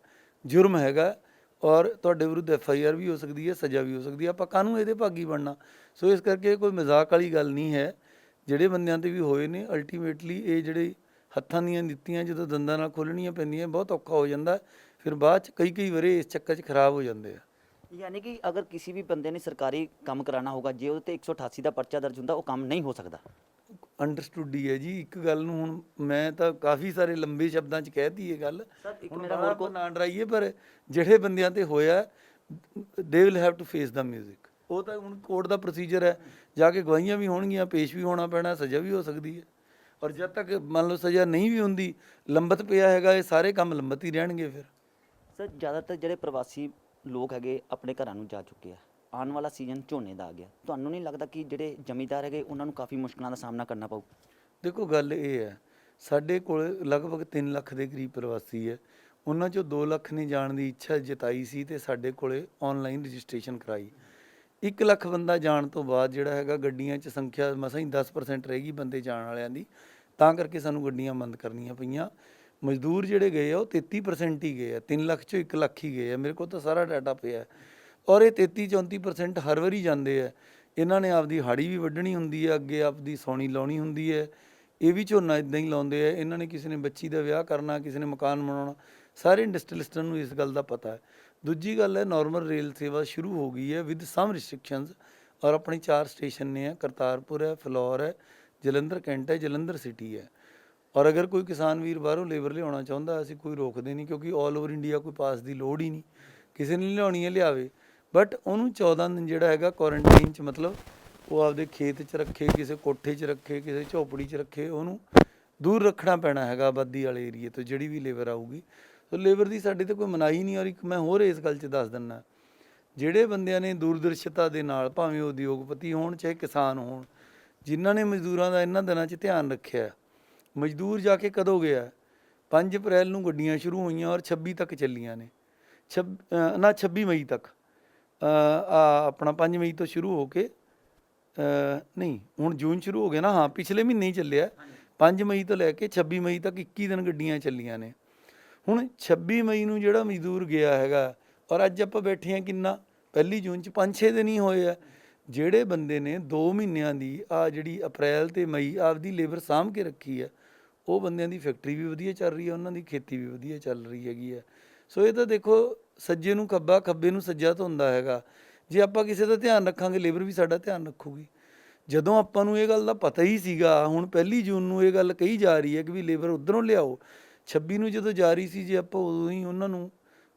ਜੁਰਮ ਹੈਗਾ ਔਰ ਤੁਹਾਡੇ ਵਿਰੁੱਧ FIR ਵੀ ਹੋ ਸਕਦੀ ਹੈ, ਸਜ਼ਾ ਵੀ ਹੋ ਸਕਦੀ ਹੈ। ਆਪਾਂ ਕਾਹਨੂੰ ਇਹਦੇ ਭਾਗੀ ਬਣਨਾ। ਸੋ ਇਸ ਕਰਕੇ ਕੋਈ ਮਜ਼ਾਕ ਵਾਲੀ ਗੱਲ ਨਹੀਂ ਹੈ। ਜਿਹੜੇ ਬੰਦਿਆਂ 'ਤੇ ਵੀ ਹੋਏ ਨੇ, ਅਲਟੀਮੇਟਲੀ ਇਹ ਜਿਹੜੇ ਹੱਥਾਂ ਦੀਆਂ ਦਿੱਤੀਆਂ ਜਦੋਂ ਦੰਦਾਂ ਨਾਲ ਖੋਲ੍ਹਣੀਆਂ ਪੈਂਦੀਆਂ ਬਹੁਤ ਔਖਾ ਹੋ ਜਾਂਦਾ। ਫਿਰ ਬਾਅਦ 'ਚ ਕਈ ਵਰੇ ਇਸ ਚੱਕਰ 'ਚ ਖਰਾਬ ਹੋ ਜਾਂਦੇ ਆ। यानी कि अगर किसी भी बंदे ने सरकारी काम कराना होगा जे ਉਹਦੇ 188 ਦਾ ਪਰਚਾ ਦਰਜ ਹੁੰਦਾ ਉਹ ਕੰਮ ਨਹੀਂ ਹੋ ਸਕਦਾ। ਅੰਡਰਸਟੂਡ ਹੀ ਹੈ ਜੀ। ਇੱਕ ਗੱਲ ਨੂੰ ਹੁਣ ਮੈਂ ਤਾਂ ਕਾਫੀ ਸਾਰੇ ਲੰਬੇ ਸ਼ਬਦਾਂ 'ਚ ਕਹਿਤੀ ਇਹ ਗੱਲ, ਹੁਣ ਮੇਰਾ ਹੋਰ ਨਾ ਡਰਾਈਏ, ਪਰ ਜਿਹੜੇ ਬੰਦਿਆਂ 'ਤੇ ਹੋਇਆ they will have to face the music. ਉਹ ਤਾਂ ਹੁਣ ਕੋਰਟ ਦਾ ਪ੍ਰੋਸੀਜਰ ਹੈ, ਜਾ ਕੇ ਗਵਾਹੀਆਂ ਵੀ ਹੋਣਗੀਆਂ, ਪੇਸ਼ ਵੀ ਹੋਣਾ ਪੈਣਾ, ਸਜ਼ਾ ਵੀ ਹੋ ਸਕਦੀ ਹੈ। ਔਰ ਜਦ ਤੱਕ ਮੰਨ ਲਓ ਸਜ਼ਾ ਨਹੀਂ ਵੀ ਹੁੰਦੀ, ਲੰਬਤ ਪਿਆ ਹੈਗਾ, ਇਹ ਸਾਰੇ ਕੰਮ ਲੰਬਤ ਹੀ ਰਹਿਣਗੇ। ਫਿਰ ਸਰ ਜ਼ਿਆਦਾਤਰ ਜਿਹੜੇ ਪ੍ਰਵਾਸੀ ਲੋਕ ਹੈਗੇ ਆਪਣੇ ਘਰਾਂ ਨੂੰ ਜਾ ਚੁੱਕੇ ਆ, ਆਉਣ ਵਾਲਾ ਸੀਜ਼ਨ ਝੋਨੇ ਦਾ ਆ ਗਿਆ, ਤੁਹਾਨੂੰ ਨਹੀਂ ਲੱਗਦਾ ਕਿ ਜਿਹੜੇ ਜ਼ਮੀਂਦਾਰ ਹੈਗੇ ਉਹਨਾਂ ਨੂੰ ਕਾਫੀ ਮੁਸ਼ਕਲਾਂ ਦਾ ਸਾਹਮਣਾ ਕਰਨਾ ਪਊ? ਦੇਖੋ ਗੱਲ ਇਹ ਹੈ, ਸਾਡੇ ਕੋਲ ਲਗਭਗ 3 ਲੱਖ ਦੇ ਕਰੀਬ ਪ੍ਰਵਾਸੀ ਹੈ। ਉਹਨਾਂ 'ਚੋਂ 2 ਲੱਖ ਨੇ ਜਾਣ ਦੀ ਇੱਛਾ ਜਤਾਈ ਸੀ ਅਤੇ ਸਾਡੇ ਕੋਲ ਔਨਲਾਈਨ ਰਜਿਸਟ੍ਰੇਸ਼ਨ ਕਰਾਈ। 1 ਲੱਖ ਬੰਦਾ ਜਾਣ ਤੋਂ ਬਾਅਦ ਜਿਹੜਾ ਹੈਗਾ ਗੱਡੀਆਂ 'ਚ ਸੰਖਿਆ ਮਸਾਂ ਹੀ 10% ਰਹੇਗੀ ਬੰਦੇ ਜਾਣ ਵਾਲਿਆਂ ਦੀ, ਤਾਂ ਕਰਕੇ ਸਾਨੂੰ ਗੱਡੀਆਂ ਬੰਦ ਕਰਨੀਆਂ ਪਈਆਂ। ਮਜ਼ਦੂਰ ਜਿਹੜੇ ਗਏ ਆ ਉਹ 33% ਹੀ ਗਏ ਆ, 3 ਲੱਖ 'ਚੋਂ 1 ਲੱਖ ਹੀ ਗਏ ਆ। ਮੇਰੇ ਕੋਲ ਤਾਂ ਸਾਰਾ ਡਾਟਾ ਪਿਆ ਔਰ ਇਹ 33-34% ਹਰ ਵਾਰੀ ਜਾਂਦੇ ਆ। ਇਹਨਾਂ ਨੇ ਆਪਦੀ ਹਾੜੀ ਵੀ ਵੱਢਣੀ ਹੁੰਦੀ ਹੈ, ਅੱਗੇ ਆਪਦੀ ਸੌਣੀ ਲਾਉਣੀ ਹੁੰਦੀ ਹੈ, ਇਹ ਵੀ ਝੋਨਾ ਇੱਦਾਂ ਹੀ ਲਾਉਂਦੇ ਆ। ਇਹਨਾਂ ਨੇ ਕਿਸੇ ਨੇ ਬੱਚੀ ਦਾ ਵਿਆਹ ਕਰਨਾ, ਕਿਸੇ ਨੇ ਮਕਾਨ ਬਣਾਉਣਾ, ਸਾਰੇ ਇੰਡਸਟਰੀਅਲਿਸਟਾਂ ਨੂੰ ਇਸ ਗੱਲ ਦਾ ਪਤਾ ਹੈ। ਦੂਜੀ ਗੱਲ ਹੈ, ਨਾਰਮਲ ਰੇਲ ਸੇਵਾ ਸ਼ੁਰੂ ਹੋ ਗਈ ਹੈ ਵਿਦ ਸਮ ਰਿਸਟ੍ਰਿਕਸ਼ਨਸ ਔਰ ਆਪਣੀ 4 ਸਟੇਸ਼ਨ ਨੇ ਹੈ, ਕਰਤਾਰਪੁਰ ਹੈ, ਫਲੌਰ ਹੈ, ਜਲੰਧਰ ਕੈਂਟ ਹੈ, ਜਲੰਧਰ ਸਿਟੀ ਹੈ। ਔਰ ਅਗਰ ਕੋਈ ਕਿਸਾਨ ਵੀਰ ਬਾਹਰੋਂ ਲੇਬਰ ਲਿਆਉਣਾ ਚਾਹੁੰਦਾ ਅਸੀਂ ਕੋਈ ਰੋਕਦੇ ਨਹੀਂ, ਕਿਉਂਕਿ ਆਲ ਓਵਰ ਇੰਡੀਆ ਕੋਈ ਪਾਸ ਦੀ ਲੋੜ ਹੀ ਨਹੀਂ, ਕਿਸੇ ਨੇ ਲਿਆਉਣੀ ਹੈ ਲਿਆਵੇ। ਬਟ ਉਹਨੂੰ 14 ਦਿਨ ਜਿਹੜਾ ਹੈਗਾ ਕੁਆਰੰਟਾਈਨ 'ਚ, ਮਤਲਬ ਉਹ ਆਪਦੇ ਖੇਤ 'ਚ ਰੱਖੇ, ਕਿਸੇ ਕੋਠੇ 'ਚ ਰੱਖੇ, ਕਿਸੇ ਝੋਪੜੀ 'ਚ ਰੱਖੇ, ਉਹਨੂੰ ਦੂਰ ਰੱਖਣਾ ਪੈਣਾ ਹੈਗਾ ਆਬਾਦੀ ਵਾਲੇ ਏਰੀਏ ਤੋਂ ਜਿਹੜੀ ਵੀ ਲੇਬਰ ਆਊਗੀ। ਸੋ ਲੇਬਰ ਦੀ ਸਾਡੇ ਤੇ ਕੋਈ ਮਨਾਹੀ ਨਹੀਂ। ਔਰ ਇੱਕ ਮੈਂ ਹੋਰ ਇਸ ਗੱਲ 'ਚ ਦੱਸ ਦਿੰਦਾ, ਜਿਹੜੇ ਬੰਦਿਆਂ ਨੇ ਦੂਰਦਰਸ਼ਤਾ ਦੇ ਨਾਲ, ਭਾਵੇਂ ਉਹ ਉਦਯੋਗਪਤੀ ਹੋਣ ਚਾਹੇ ਕਿਸਾਨ ਹੋਣ, ਜਿਨ੍ਹਾਂ ਨੇ ਮਜ਼ਦੂਰਾਂ ਦਾ ਇਹਨਾਂ ਦਿਨਾਂ 'ਚ ਧਿਆਨ ਰੱਖਿਆ, ਮਜ਼ਦੂਰ ਜਾ ਕੇ ਕਦੋਂ ਗਿਆ? 5 ਅਪ੍ਰੈਲ ਨੂੰ ਗੱਡੀਆਂ ਸ਼ੁਰੂ ਹੋਈਆਂ ਔਰ 26 ਤੱਕ ਚੱਲੀਆਂ ਨੇ। 26 ਮਈ ਤੱਕ, ਆਪਣਾ 5 ਮਈ ਤੋਂ ਸ਼ੁਰੂ ਹੋ ਕੇ, ਨਹੀਂ ਹੁਣ ਜੂਨ ਸ਼ੁਰੂ ਹੋ ਗਿਆ ਨਾ, ਹਾਂ ਪਿਛਲੇ ਮਹੀਨੇ ਹੀ ਚੱਲਿਆ। 5 ਮਈ ਤੋਂ ਲੈ ਕੇ 26 ਮਈ ਤੱਕ 21 ਦਿਨ ਗੱਡੀਆਂ ਚੱਲੀਆਂ ਨੇ। ਹੁਣ 26 ਮਈ ਨੂੰ ਜਿਹੜਾ ਮਜ਼ਦੂਰ ਗਿਆ ਹੈਗਾ, ਔਰ ਅੱਜ ਆਪਾਂ ਬੈਠੇ ਹਾਂ ਕਿੰਨਾ, 1 ਜੂਨ 'ਚ 5-6 ਦਿਨ ਹੀ ਹੋਏ ਆ। ਜਿਹੜੇ ਬੰਦੇ ਨੇ 2 ਮਹੀਨਿਆਂ ਦੀ ਜਿਹੜੀ ਅਪ੍ਰੈਲ ਤੇ ਮਈ ਆਪਦੀ ਲੇਬਰ ਸਾਂਭ ਕੇ ਰੱਖੀ ਹੈ, ਉਹ ਬੰਦਿਆਂ ਦੀ ਫੈਕਟਰੀ ਵੀ ਵਧੀਆ ਚੱਲ ਰਹੀ ਹੈ, ਉਹਨਾਂ ਦੀ ਖੇਤੀ ਵੀ ਵਧੀਆ ਚੱਲ ਰਹੀ ਹੈਗੀ ਹੈ। ਸੋ ਇਹ ਤਾਂ ਦੇਖੋ, ਸੱਜੇ ਨੂੰ ਖੱਬਾ, ਖੱਬੇ ਨੂੰ ਸੱਜਾ ਧੁੰਦਾ ਹੈਗਾ। ਜੇ ਆਪਾਂ ਕਿਸੇ ਦਾ ਧਿਆਨ ਰੱਖਾਂਗੇ, ਲੇਬਰ ਵੀ ਸਾਡਾ ਧਿਆਨ ਰੱਖੂਗੀ। ਜਦੋਂ ਆਪਾਂ ਨੂੰ ਇਹ ਗੱਲ ਦਾ ਪਤਾ ਹੀ ਸੀਗਾ, ਹੁਣ 1 ਜੂਨ ਨੂੰ ਇਹ ਗੱਲ ਕਹੀ ਜਾ ਰਹੀ ਹੈ ਕਿ ਵੀ ਲੇਬਰ ਉੱਧਰੋਂ ਲਿਆਓ, 26 ਨੂੰ ਜਦੋਂ ਜਾ ਰਹੀ ਸੀ, ਜੇ ਆਪਾਂ ਉਦੋਂ ਹੀ ਉਹਨਾਂ ਨੂੰ,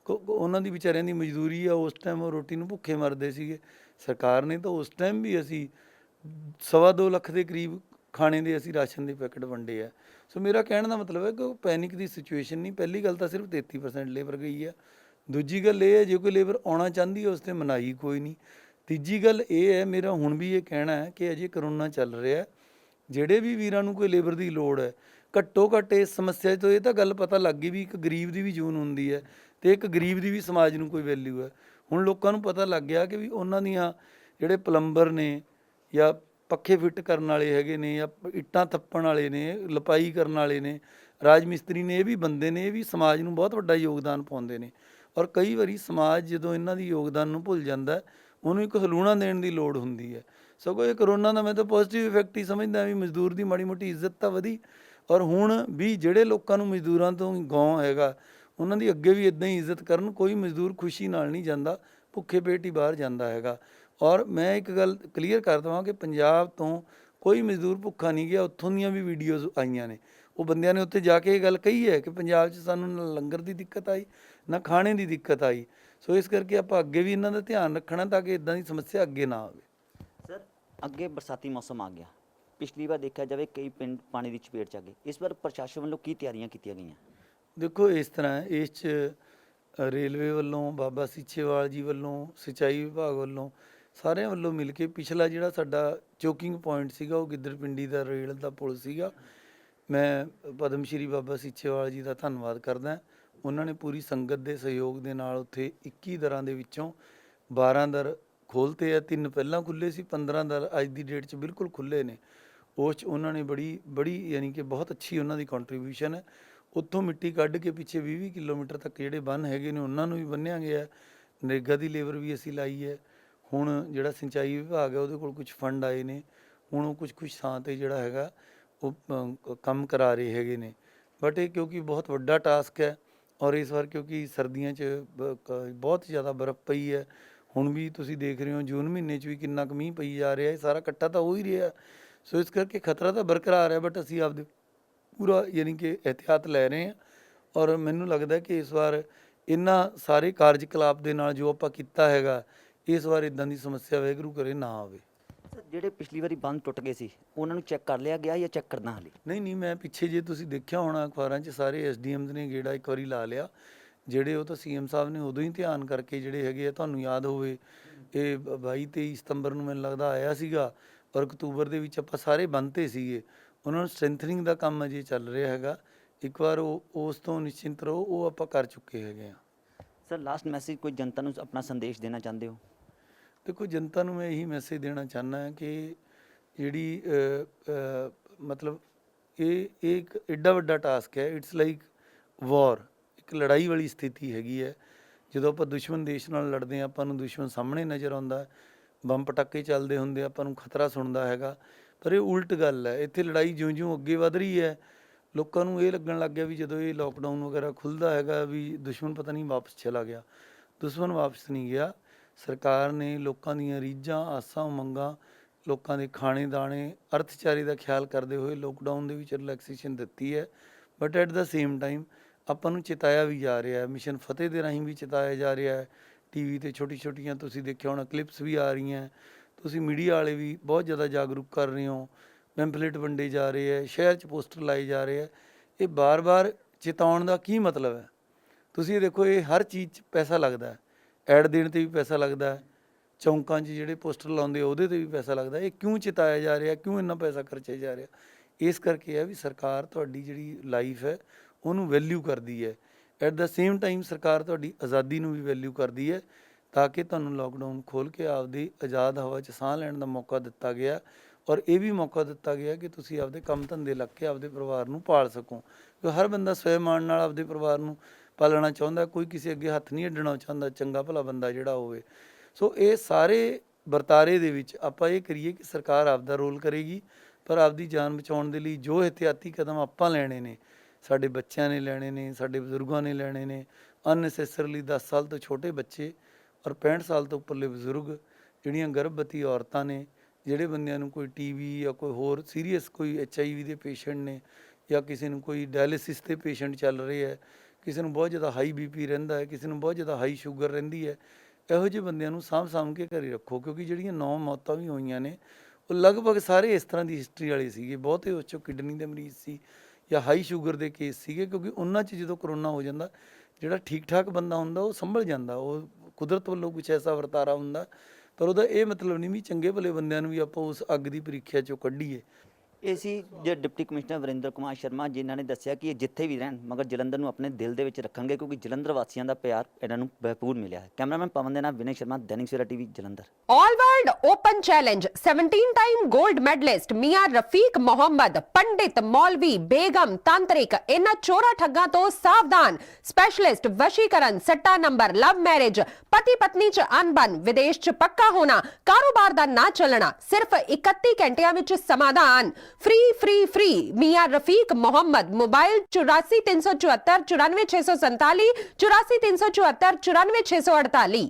ਉਹਨਾਂ ਦੀ ਵਿਚਾਰਿਆਂ ਦੀ ਮਜ਼ਦੂਰੀ ਆ, ਉਸ ਟਾਈਮ ਉਹ ਰੋਟੀ ਨੂੰ ਭੁੱਖੇ ਮਰਦੇ ਸੀਗੇ। ਸਰਕਾਰ ਨੇ ਤਾਂ ਉਸ ਟਾਈਮ ਵੀ ਅਸੀਂ 2.25 ਲੱਖ ਦੇ ਕਰੀਬ ਖਾਣੇ ਦੇ ਅਸੀਂ ਰਾਸ਼ਨ ਦੇ ਪੈਕਟ ਵੰਡੇ ਆ। ਸੋ ਮੇਰਾ ਕਹਿਣ ਦਾ ਮਤਲਬ ਹੈ ਕਿ ਉਹ ਪੈਨਿਕ ਦੀ ਸਿਚੁਏਸ਼ਨ ਨਹੀਂ। ਪਹਿਲੀ ਗੱਲ ਤਾਂ ਸਿਰਫ 33% ਲੇਬਰ ਗਈ ਆ। ਦੂਜੀ ਗੱਲ ਇਹ ਹੈ, ਜੇ ਕੋਈ ਲੇਬਰ ਆਉਣਾ ਚਾਹੁੰਦੀ ਹੈ ਉਸ 'ਤੇ ਮਨਾਹੀ ਕੋਈ ਨਹੀਂ। ਤੀਜੀ ਗੱਲ ਇਹ ਹੈ, ਮੇਰਾ ਹੁਣ ਵੀ ਇਹ ਕਹਿਣਾ ਹੈ ਕਿ ਅਜੇ ਕਰੋਨਾ ਚੱਲ ਰਿਹਾ, ਜਿਹੜੇ ਵੀ ਵੀਰਾਂ ਨੂੰ ਕੋਈ ਲੇਬਰ ਦੀ ਲੋੜ ਹੈ, ਘੱਟੋ ਘੱਟ ਇਸ ਸਮੱਸਿਆ ਤੋਂ ਇਹ ਤਾਂ ਗੱਲ ਪਤਾ ਲੱਗ ਗਈ ਵੀ ਇੱਕ ਗਰੀਬ ਦੀ ਵੀ ਜੂਨ ਹੁੰਦੀ ਹੈ ਅਤੇ ਇੱਕ ਗਰੀਬ ਦੀ ਵੀ ਸਮਾਜ ਨੂੰ ਕੋਈ ਵੈਲਿਊ ਹੈ। ਹੁਣ ਲੋਕਾਂ ਨੂੰ ਪਤਾ ਲੱਗ ਗਿਆ ਕਿ ਵੀ ਉਹਨਾਂ ਦੀਆਂ ਜਿਹੜੇ ਪਲੰਬਰ ਨੇ, ਜਾਂ ਪੱਖੇ ਫਿੱਟ ਕਰਨ ਵਾਲੇ ਹੈਗੇ ਨੇ, ਜਾਂ ਇੱਟਾਂ ਥੱਪਣ ਵਾਲੇ ਨੇ, ਲਪਾਈ ਕਰਨ ਵਾਲੇ ਨੇ, ਰਾਜ ਮਿਸਤਰੀ ਨੇ, ਇਹ ਵੀ ਬੰਦੇ ਨੇ, ਇਹ ਵੀ ਸਮਾਜ ਨੂੰ ਬਹੁਤ ਵੱਡਾ ਯੋਗਦਾਨ ਪਾਉਂਦੇ ਨੇ। ਔਰ ਕਈ ਵਾਰੀ ਸਮਾਜ ਜਦੋਂ ਇਹਨਾਂ ਦੀ ਯੋਗਦਾਨ ਨੂੰ ਭੁੱਲ ਜਾਂਦਾ, ਉਹਨੂੰ ਇੱਕ ਹਲੂਣਾ ਦੇਣ ਦੀ ਲੋੜ ਹੁੰਦੀ ਹੈ। ਸਗੋਂ ਇਹ ਕਰੋਨਾ ਦਾ ਮੈਂ ਤਾਂ ਪੋਜ਼ੀਟਿਵ ਇਫੈਕਟ ਹੀ ਸਮਝਦਾ ਵੀ ਮਜ਼ਦੂਰ ਦੀ ਮਾੜੀ ਮੋਟੀ ਇੱਜ਼ਤ ਤਾਂ ਵਧੀ। ਔਰ ਹੁਣ ਵੀ ਜਿਹੜੇ ਲੋਕਾਂ ਨੂੰ ਮਜ਼ਦੂਰਾਂ ਤੋਂ ਗੌਂ ਹੈਗਾ, ਉਹਨਾਂ ਦੀ ਅੱਗੇ ਵੀ ਇੱਦਾਂ ਹੀ ਇੱਜ਼ਤ ਕਰਨ। ਕੋਈ ਮਜ਼ਦੂਰ ਖੁਸ਼ੀ ਨਾਲ ਨਹੀਂ ਜਾਂਦਾ, ਭੁੱਖੇ ਪੇਟ ਹੀ ਬਾਹਰ ਜਾਂਦਾ ਹੈਗਾ। ਔਰ ਮੈਂ ਇੱਕ ਗੱਲ ਕਲੀਅਰ ਕਰ ਦੇਵਾਂ ਕਿ ਪੰਜਾਬ ਤੋਂ ਕੋਈ ਮਜ਼ਦੂਰ ਭੁੱਖਾ ਨਹੀਂ ਗਿਆ। ਉੱਥੋਂ ਦੀਆਂ ਵੀ ਵੀਡੀਓਜ਼ ਆਈਆਂ ਨੇ, ਉਹ ਬੰਦਿਆਂ ਨੇ ਉੱਥੇ ਜਾ ਕੇ ਇਹ ਗੱਲ ਕਹੀ ਹੈ ਕਿ ਪੰਜਾਬ 'ਚ ਸਾਨੂੰ ਨਾ ਲੰਗਰ ਦੀ ਦਿੱਕਤ ਆਈ, ਨਾ ਖਾਣੇ ਦੀ ਦਿੱਕਤ ਆਈ। ਸੋ ਇਸ ਕਰਕੇ ਆਪਾਂ ਅੱਗੇ ਵੀ ਇਹਨਾਂ ਦਾ ਧਿਆਨ ਰੱਖਣਾ ਤਾਂ ਕਿ ਇੱਦਾਂ ਦੀ ਸਮੱਸਿਆ ਅੱਗੇ ਨਾ ਆਵੇ। ਸਰ, ਅੱਗੇ ਬਰਸਾਤੀ ਮੌਸਮ ਆ ਗਿਆ, ਪਿਛਲੀ ਵਾਰ ਦੇਖਿਆ ਜਾਵੇ ਕਈ ਪਿੰਡ ਪਾਣੀ ਦੀ ਚਪੇਟ 'ਚ ਆ ਗਏ। ਇਸ ਵਾਰ ਪ੍ਰਸ਼ਾਸਨ ਵੱਲੋਂ ਕੀ ਤਿਆਰੀਆਂ ਕੀਤੀਆਂ ਗਈਆਂ? ਦੇਖੋ ਇਸ ਤਰ੍ਹਾਂ ਹੈ, ਇਸ 'ਚ ਰੇਲਵੇ ਵੱਲੋਂ, ਬਾਬਾ ਸੀਚੇਵਾਲ ਜੀ ਵੱਲੋਂ, ਸਿੰਚਾਈ ਵਿਭਾਗ ਵੱਲੋਂ, ਸਾਰਿਆਂ ਵੱਲੋਂ ਮਿਲ ਕੇ ਪਿਛਲਾ ਜਿਹੜਾ ਸਾਡਾ ਚੋਕਿੰਗ ਪੁਆਇੰਟ ਸੀਗਾ, ਉਹ ਗਿੱਦੜਪਿੰਡੀ ਦਾ ਰੇਲ ਦਾ ਪੁਲ ਸੀਗਾ। ਮੈਂ ਪਦਮ ਸ਼੍ਰੀ ਬਾਬਾ ਸੀਚੇਵਾਲ ਜੀ ਦਾ ਧੰਨਵਾਦ ਕਰਦਾ। ਉਹਨਾਂ ਨੇ ਪੂਰੀ ਸੰਗਤ ਦੇ ਸਹਿਯੋਗ ਦੇ ਨਾਲ ਉੱਥੇ 21 ਦਰਾਂ ਦੇ ਵਿੱਚੋਂ 12 ਦਰ ਖੋਲ੍ਹਤੇ ਆ। 3 ਪਹਿਲਾਂ ਖੁੱਲ੍ਹੇ ਸੀ, 15 ਦਰ ਅੱਜ ਦੀ ਡੇਟ 'ਚ ਬਿਲਕੁਲ ਖੁੱਲ੍ਹੇ ਨੇ। ਉਸ 'ਚ ਉਹਨਾਂ ਨੇ ਬੜੀ ਯਾਨੀ ਕਿ ਬਹੁਤ ਅੱਛੀ ਉਹਨਾਂ ਦੀ ਕੰਟਰੀਬਿਊਸ਼ਨ ਹੈ। ਉੱਥੋਂ ਮਿੱਟੀ ਕੱਢ ਕੇ ਪਿੱਛੇ 20-20 ਕਿਲੋਮੀਟਰ ਤੱਕ ਜਿਹੜੇ ਬੰਨ੍ਹ ਹੈਗੇ ਨੇ ਉਹਨਾਂ ਨੂੰ ਵੀ ਬੰਨ੍ਹਿਆ ਗਿਆ। ਨਰੇਗਾ ਦੀ ਲੇਬਰ ਵੀ ਅਸੀਂ ਲਾਈ ਹੈ। ਹੁਣ ਜਿਹੜਾ ਸਿੰਚਾਈ ਵਿਭਾਗ ਹੈ ਉਹਦੇ ਕੋਲ ਕੁਝ ਫੰਡ ਆਏ ਨੇ, ਹੁਣ ਉਹ ਕੁਝ ਥਾਂ 'ਤੇ ਜਿਹੜਾ ਹੈਗਾ ਉਹ ਕੰਮ ਕਰਾ ਰਹੇ ਹੈਗੇ ਨੇ। ਬਟ ਇਹ ਕਿਉਂਕਿ ਬਹੁਤ ਵੱਡਾ ਟਾਸਕ ਹੈ, ਔਰ ਇਸ ਵਾਰ ਕਿਉਂਕਿ ਸਰਦੀਆਂ 'ਚ ਬਹੁਤ ਜ਼ਿਆਦਾ ਬਰਫ਼ ਪਈ ਹੈ। ਹੁਣ ਵੀ ਤੁਸੀਂ ਦੇਖ ਰਹੇ ਹੋ ਜੂਨ ਮਹੀਨੇ 'ਚ ਵੀ ਕਿੰਨਾ ਕੁ ਮੀਂਹ ਪਈ ਜਾ ਰਿਹਾ, ਇਹ ਸਾਰਾ ਇਕੱਠਾ ਤਾਂ ਹੋ ਹੀ ਰਿਹਾ। ਸੋ ਇਸ ਕਰਕੇ ਖਤਰਾ ਤਾਂ ਬਰਕਰਾਰ ਹੈ, ਬਟ ਅਸੀਂ ਆਪਦੇ ਪੂਰਾ ਯਾਨੀ ਕਿ ਇਹਤਿਆਤ ਲੈ ਰਹੇ ਹਾਂ। ਔਰ ਮੈਨੂੰ ਲੱਗਦਾ ਕਿ ਇਸ ਵਾਰ ਇਹਨਾਂ ਸਾਰੇ ਕਾਰਜਕਲਾਪ ਦੇ ਨਾਲ ਜੋ ਆਪਾਂ ਕੀਤਾ ਹੈਗਾ, ਇਸ ਵਾਰ ਇੱਦਾਂ ਦੀ ਸਮੱਸਿਆ ਵਾਹਿਗੁਰੂ ਕਰੇ ਨਾ ਆਵੇ। ਸਰ, ਜਿਹੜੇ ਪਿਛਲੀ ਵਾਰੀ ਬੰਦ ਟੁੱਟ ਗਏ ਸੀ, ਉਹਨਾਂ ਨੂੰ ਚੈੱਕ ਕਰ ਲਿਆ ਗਿਆ ਜਾਂ ਚੈੱਕ ਕਰਨਾ ਹਾਲੇ? ਨਹੀਂ, ਮੈਂ ਪਿੱਛੇ ਜੇ ਤੁਸੀਂ ਦੇਖਿਆ ਹੋਣਾ ਅਖਬਾਰਾਂ 'ਚ, ਸਾਰੇ ਐਸਡੀਐਮਸ ਨੇ ਗੇੜਾ ਇੱਕ ਵਾਰੀ ਲਾ ਲਿਆ। ਜਿਹੜੇ ਉਹ ਤਾਂ ਸੀਐਮ ਸਾਹਿਬ ਨੇ ਉਦੋਂ ਹੀ ਧਿਆਨ ਕਰਕੇ ਜਿਹੜੇ ਹੈਗੇ ਆ, ਤੁਹਾਨੂੰ ਯਾਦ ਹੋਵੇ ਇਹ 22-23 ਸਤੰਬਰ ਨੂੰ ਮੈਨੂੰ ਲੱਗਦਾ ਆਇਆ ਸੀਗਾ, ਔਰ ਅਕਤੂਬਰ ਦੇ ਵਿੱਚ ਆਪਾਂ ਸਾਰੇ ਬੰਨ੍ਹਤੇ ਸੀਗੇ। ਉਹਨਾਂ ਨੂੰ ਸਟਰੈਂਥਨਿੰਗ ਦਾ ਕੰਮ ਅਜੇ ਚੱਲ ਰਿਹਾ ਹੈਗਾ। ਇੱਕ ਵਾਰ ਉਹ ਉਸ ਤੋਂ ਨਿਸ਼ਚਿੰਤ ਰਹੋ, ਉਹ ਆਪਾਂ ਕਰ ਚੁੱਕੇ ਹੈਗੇ ਹਾਂ। ਸਰ, ਲਾਸਟ ਮੈਸੇਜ ਕੋਈ ਜਨਤਾ ਨੂੰ ਆਪਣਾ ਸੰਦੇਸ਼ ਦੇਣਾ ਚਾਹੁੰਦੇ ਹੋ? ਦੇਖੋ, ਜਨਤਾ ਨੂੰ ਮੈਂ ਇਹੀ ਮੈਸੇਜ ਦੇਣਾ ਚਾਹੁੰਦਾ ਕਿ ਜਿਹੜੀ ਮਤਲਬ ਇਹ ਇੱਕ ਐਡਾ ਵੱਡਾ ਟਾਸਕ ਹੈ। ਇਟਸ ਲਾਈਕ ਵਾਰ, ਇੱਕ ਲੜਾਈ ਵਾਲੀ ਸਥਿਤੀ ਹੈਗੀ ਹੈ। ਜਦੋਂ ਆਪਾਂ ਦੁਸ਼ਮਣ ਦੇਸ਼ ਨਾਲ ਲੜਦੇ ਹਾਂ, ਆਪਾਂ ਨੂੰ ਦੁਸ਼ਮਣ ਸਾਹਮਣੇ ਨਜ਼ਰ ਆਉਂਦਾ, ਬੰਬ ਪਟਾਕੇ ਚੱਲਦੇ ਹੁੰਦੇ, ਆਪਾਂ ਨੂੰ ਖਤਰਾ ਸੁਣਦਾ ਹੈਗਾ। ਪਰ ਇਹ ਉਲਟ ਗੱਲ ਹੈ। ਇੱਥੇ ਲੜਾਈ ਜਿਉਂ-ਜਿਉਂ ਅੱਗੇ ਵੱਧ ਰਹੀ ਹੈ, ਲੋਕਾਂ ਨੂੰ ਇਹ ਲੱਗਣ ਲੱਗ ਗਿਆ ਵੀ ਜਦੋਂ ਇਹ ਲੋਕਡਾਊਨ ਵਗੈਰਾ ਖੁੱਲ੍ਹਦਾ ਹੈਗਾ ਵੀ ਦੁਸ਼ਮਣ ਪਤਾ ਨਹੀਂ ਵਾਪਸ ਚਲਾ ਗਿਆ। ਦੁਸ਼ਮਣ ਵਾਪਸ ਨਹੀਂ ਗਿਆ। ਸਰਕਾਰ ਨੇ ਲੋਕਾਂ ਦੀਆਂ ਰੀਝਾਂ, ਆਸਾਂ, ਉਮੰਗਾਂ ਲੋਕਾਂ ਦੇ ਖਾਣੇ ਦਾਣੇ ਅਰਥਚਾਰੇ ਦਾ ਖਿਆਲ ਕਰਦੇ ਹੋਏ ਲੋਕਡਾਊਨ ਦੇ ਵਿੱਚ ਰਿਲੈਕਸੇਸ਼ਨ ਦਿੱਤੀ ਹੈ, but at the same time ਆਪਾਂ ਨੂੰ ਚਿਤਾਇਆ ਵੀ ਜਾ ਰਿਹਾ ਹੈ, ਮਿਸ਼ਨ ਫਤਿਹ ਦੇ ਰਾਹੀਂ ਵੀ ਚਿਤਾਇਆ ਜਾ ਰਿਹਾ ਹੈ। ਟੀਵੀ ਤੇ ਛੋਟੀਆਂ ਤੁਸੀਂ ਦੇਖਿਆ ਹੋਣਾ ਕਲਿੱਪਸ ਵੀ ਆ ਰਹੀਆਂ, ਤੁਸੀਂ ਮੀਡੀਆ ਵਾਲੇ ਵੀ ਬਹੁਤ ਜ਼ਿਆਦਾ ਜਾਗਰੂਕ ਕਰ ਰਹੇ ਹੋ, ਪੈਂਪਲੇਟ ਵੰਡੇ ਜਾ ਰਹੇ ਹੈ, ਸ਼ਹਿਰ 'ਚ ਪੋਸਟਰ ਲਾਏ ਜਾ ਰਹੇ ਹੈ। ਇਹ ਬਾਰ-ਬਾਰ ਚੇਤਾਉਣ ਦਾ ਕੀ ਮਤਲਬ ਹੈ? ਤੁਸੀਂ ਇਹ ਦੇਖੋ, ਇਹ ਹਰ ਚੀਜ਼ 'ਚ ਪੈਸਾ ਲੱਗਦਾ ਹੈ, ਐਡ ਦੇਣ 'ਤੇ ਵੀ ਪੈਸਾ ਲੱਗਦਾ ਹੈ, ਚੌਂਕਾਂ 'ਚ ਜਿਹੜੇ ਪੋਸਟਰ ਲਾਉਂਦੇ ਉਹਦੇ 'ਤੇ ਵੀ ਪੈਸਾ ਲੱਗਦਾ। ਇਹ ਕਿਉਂ ਚਿਤਾਇਆ ਜਾ ਰਿਹਾ, ਕਿਉਂ ਇੰਨਾ ਪੈਸਾ ਖਰਚਿਆ ਜਾ ਰਿਹਾ? ਇਸ ਕਰਕੇ ਹੈ ਵੀ ਸਰਕਾਰ ਤੁਹਾਡੀ ਜਿਹੜੀ ਲਾਈਫ ਹੈ ਉਹਨੂੰ ਵੈਲਿਊ ਕਰਦੀ ਹੈ, ਐਟ ਦਾ ਸੇਮ ਟਾਈਮ ਸਰਕਾਰ ਤੁਹਾਡੀ ਆਜ਼ਾਦੀ ਨੂੰ ਵੀ ਵੈਲਿਊ ਕਰਦੀ ਹੈ, ਤਾਂ ਕਿ ਤੁਹਾਨੂੰ ਲੋਕਡਾਊਨ ਖੋਲ੍ਹ ਕੇ ਆਪਦੀ ਆਜ਼ਾਦ ਹਵਾ 'ਚ ਸਾਹ ਲੈਣ ਦਾ ਮੌਕਾ ਦਿੱਤਾ ਗਿਆ, ਔਰ ਇਹ ਵੀ ਮੌਕਾ ਦਿੱਤਾ ਗਿਆ ਕਿ ਤੁਸੀਂ ਆਪਦੇ ਕੰਮ ਧੰਦੇ ਲੱਗ ਕੇ ਆਪਦੇ ਪਰਿਵਾਰ ਨੂੰ ਪਾਲ ਸਕੋ। ਕਿਉਂਕਿ ਹਰ ਬੰਦਾ ਸਵੈਮਾਨ ਨਾਲ ਆਪਦੇ ਪਰਿਵਾਰ ਨੂੰ ਪਾਲਣਾ ਚਾਹੁੰਦਾ, ਕੋਈ ਕਿਸੇ ਅੱਗੇ ਹੱਥ ਨਹੀਂ ਅੱਡਣਾ ਚਾਹੁੰਦਾ, ਚੰਗਾ ਭਲਾ ਬੰਦਾ ਜਿਹੜਾ ਹੋਵੇ। ਸੋ ਇਹ ਸਾਰੇ ਵਰਤਾਰੇ ਦੇ ਵਿੱਚ ਆਪਾਂ ਇਹ ਕਰੀਏ ਕਿ ਸਰਕਾਰ ਆਪਦਾ ਰੋਲ ਕਰੇਗੀ, ਪਰ ਆਪਦੀ ਜਾਨ ਬਚਾਉਣ ਦੇ ਲਈ ਜੋ ਇਹਤਿਆਤੀ ਕਦਮ ਆਪਾਂ ਲੈਣੇ ਨੇ, ਸਾਡੇ ਬੱਚਿਆਂ ਨੇ ਲੈਣੇ ਨੇ, ਸਾਡੇ ਬਜ਼ੁਰਗਾਂ ਨੇ ਲੈਣੇ ਨੇ। ਅਨਨੈਸੈਸਰਲੀ 10 ਸਾਲ ਤੋਂ ਛੋਟੇ ਬੱਚੇ ਔਰ 65 ਸਾਲ ਤੋਂ ਉੱਪਰਲੇ ਬਜ਼ੁਰਗ, ਜਿਹੜੀਆਂ ਗਰਭਵਤੀ ਔਰਤਾਂ ਨੇ, ਜਿਹੜੇ ਬੰਦਿਆਂ ਨੂੰ ਕੋਈ ਟੀਵੀ ਜਾਂ ਕੋਈ ਹੋਰ ਸੀਰੀਅਸ ਕੋਈ HIV ਦੇ ਪੇਸ਼ੈਂਟ ਨੇ, ਜਾਂ ਕਿਸੇ ਨੂੰ ਕੋਈ ਡਾਇਲਿਸਿਸ ਦੇ ਪੇਸ਼ੈਂਟ ਚੱਲ ਰਹੇ ਹੈ, ਕਿਸੇ ਨੂੰ ਬਹੁਤ ਜ਼ਿਆਦਾ ਹਾਈ BP ਰਹਿੰਦਾ ਹੈ, ਕਿਸੇ ਨੂੰ ਬਹੁਤ ਜ਼ਿਆਦਾ ਹਾਈ ਸ਼ੂਗਰ ਰਹਿੰਦੀ ਹੈ, ਇਹੋ ਜਿਹੇ ਬੰਦਿਆਂ ਨੂੰ ਸਾਂਭ ਕੇ ਘਰੇ ਰੱਖੋ। ਕਿਉਂਕਿ ਜਿਹੜੀਆਂ 9 ਮੌਤਾਂ ਵੀ ਹੋਈਆਂ ਨੇ ਉਹ ਲਗਭਗ ਸਾਰੇ ਇਸ ਤਰ੍ਹਾਂ ਦੀ ਹਿਸਟਰੀ ਵਾਲੇ ਸੀਗੇ, ਬਹੁਤੇ ਉਸ 'ਚੋਂ ਕਿਡਨੀ ਦੇ ਮਰੀਜ਼ ਸੀ ਜਾਂ ਹਾਈ ਸ਼ੂਗਰ ਦੇ ਕੇਸ ਸੀਗੇ। ਕਿਉਂਕਿ ਉਹਨਾਂ 'ਚ ਜਦੋਂ ਕਰੋਨਾ ਹੋ ਜਾਂਦਾ, ਜਿਹੜਾ ਠੀਕ ਠਾਕ ਬੰਦਾ ਹੁੰਦਾ ਉਹ ਸੰਭਲ ਜਾਂਦਾ, ਉਹ ਕੁਦਰਤ ਵੱਲੋਂ ਕੁਛ ਐਸਾ ਵਰਤਾਰਾ ਹੁੰਦਾ, ਪਰ ਉਹਦਾ ਇਹ ਮਤਲਬ ਨਹੀਂ ਵੀ ਚੰਗੇ ਭਲੇ ਬੰਦਿਆਂ ਨੂੰ ਵੀ ਆਪਾਂ ਉਸ ਅੱਗ ਦੀ ਪ੍ਰੀਖਿਆ 'ਚੋਂ ਕੱਢੀਏ। ਇਹ ਸੀ ਜੋ ਡਿਪਟੀ ਕਮਿਸ਼ਨਰ ਵਰਿੰਦਰ ਕੁਮਾਰ ਸ਼ਰਮਾ, ਜਿਨ੍ਹਾਂ ਨੇ ਦੱਸਿਆ ਕਿ ਇਹ ਜਿੱਥੇ ਵੀ ਰਹਿਣ ਮਗਰ ਜਲੰਧਰ ਨੂੰ ਆਪਣੇ ਦਿਲ ਦੇ ਵਿੱਚ ਰੱਖਾਂਗੇ, ਕਿਉਂਕਿ ਜਲੰਧਰ ਵਾਸੀਆਂ ਦਾ ਪਿਆਰ ਇਹਨਾਂ ਨੂੰ ਭਰਪੂਰ ਮਿਲਿਆ ਹੈ। ਕੈਮਰਾਮੈਨ ਪਵਨ ਦੇ ਨਾਲ Vinay Sharma, Dainik Savera TV, Jalandhar. All world open challenge 17 time gold medalist Miyan Rafiq Mohammad, पंडित मौलवी बेगम तांत्रिक, इन्हां चोरा ठग्गां तो सावधान। स्पेशलिस्ट वशीकरण, सट्टा नंबर, लव मैरिज, पति पत्नी च अनबन, विदेश च पक्का होना, कारोबार दा ना चलना, सिर्फ 31 घंटियां विच समाधान। फ्री फ्री फ्री मियां रफीक मोहम्मद। मोबाइल 84 374 94 647, 84 374 94 648।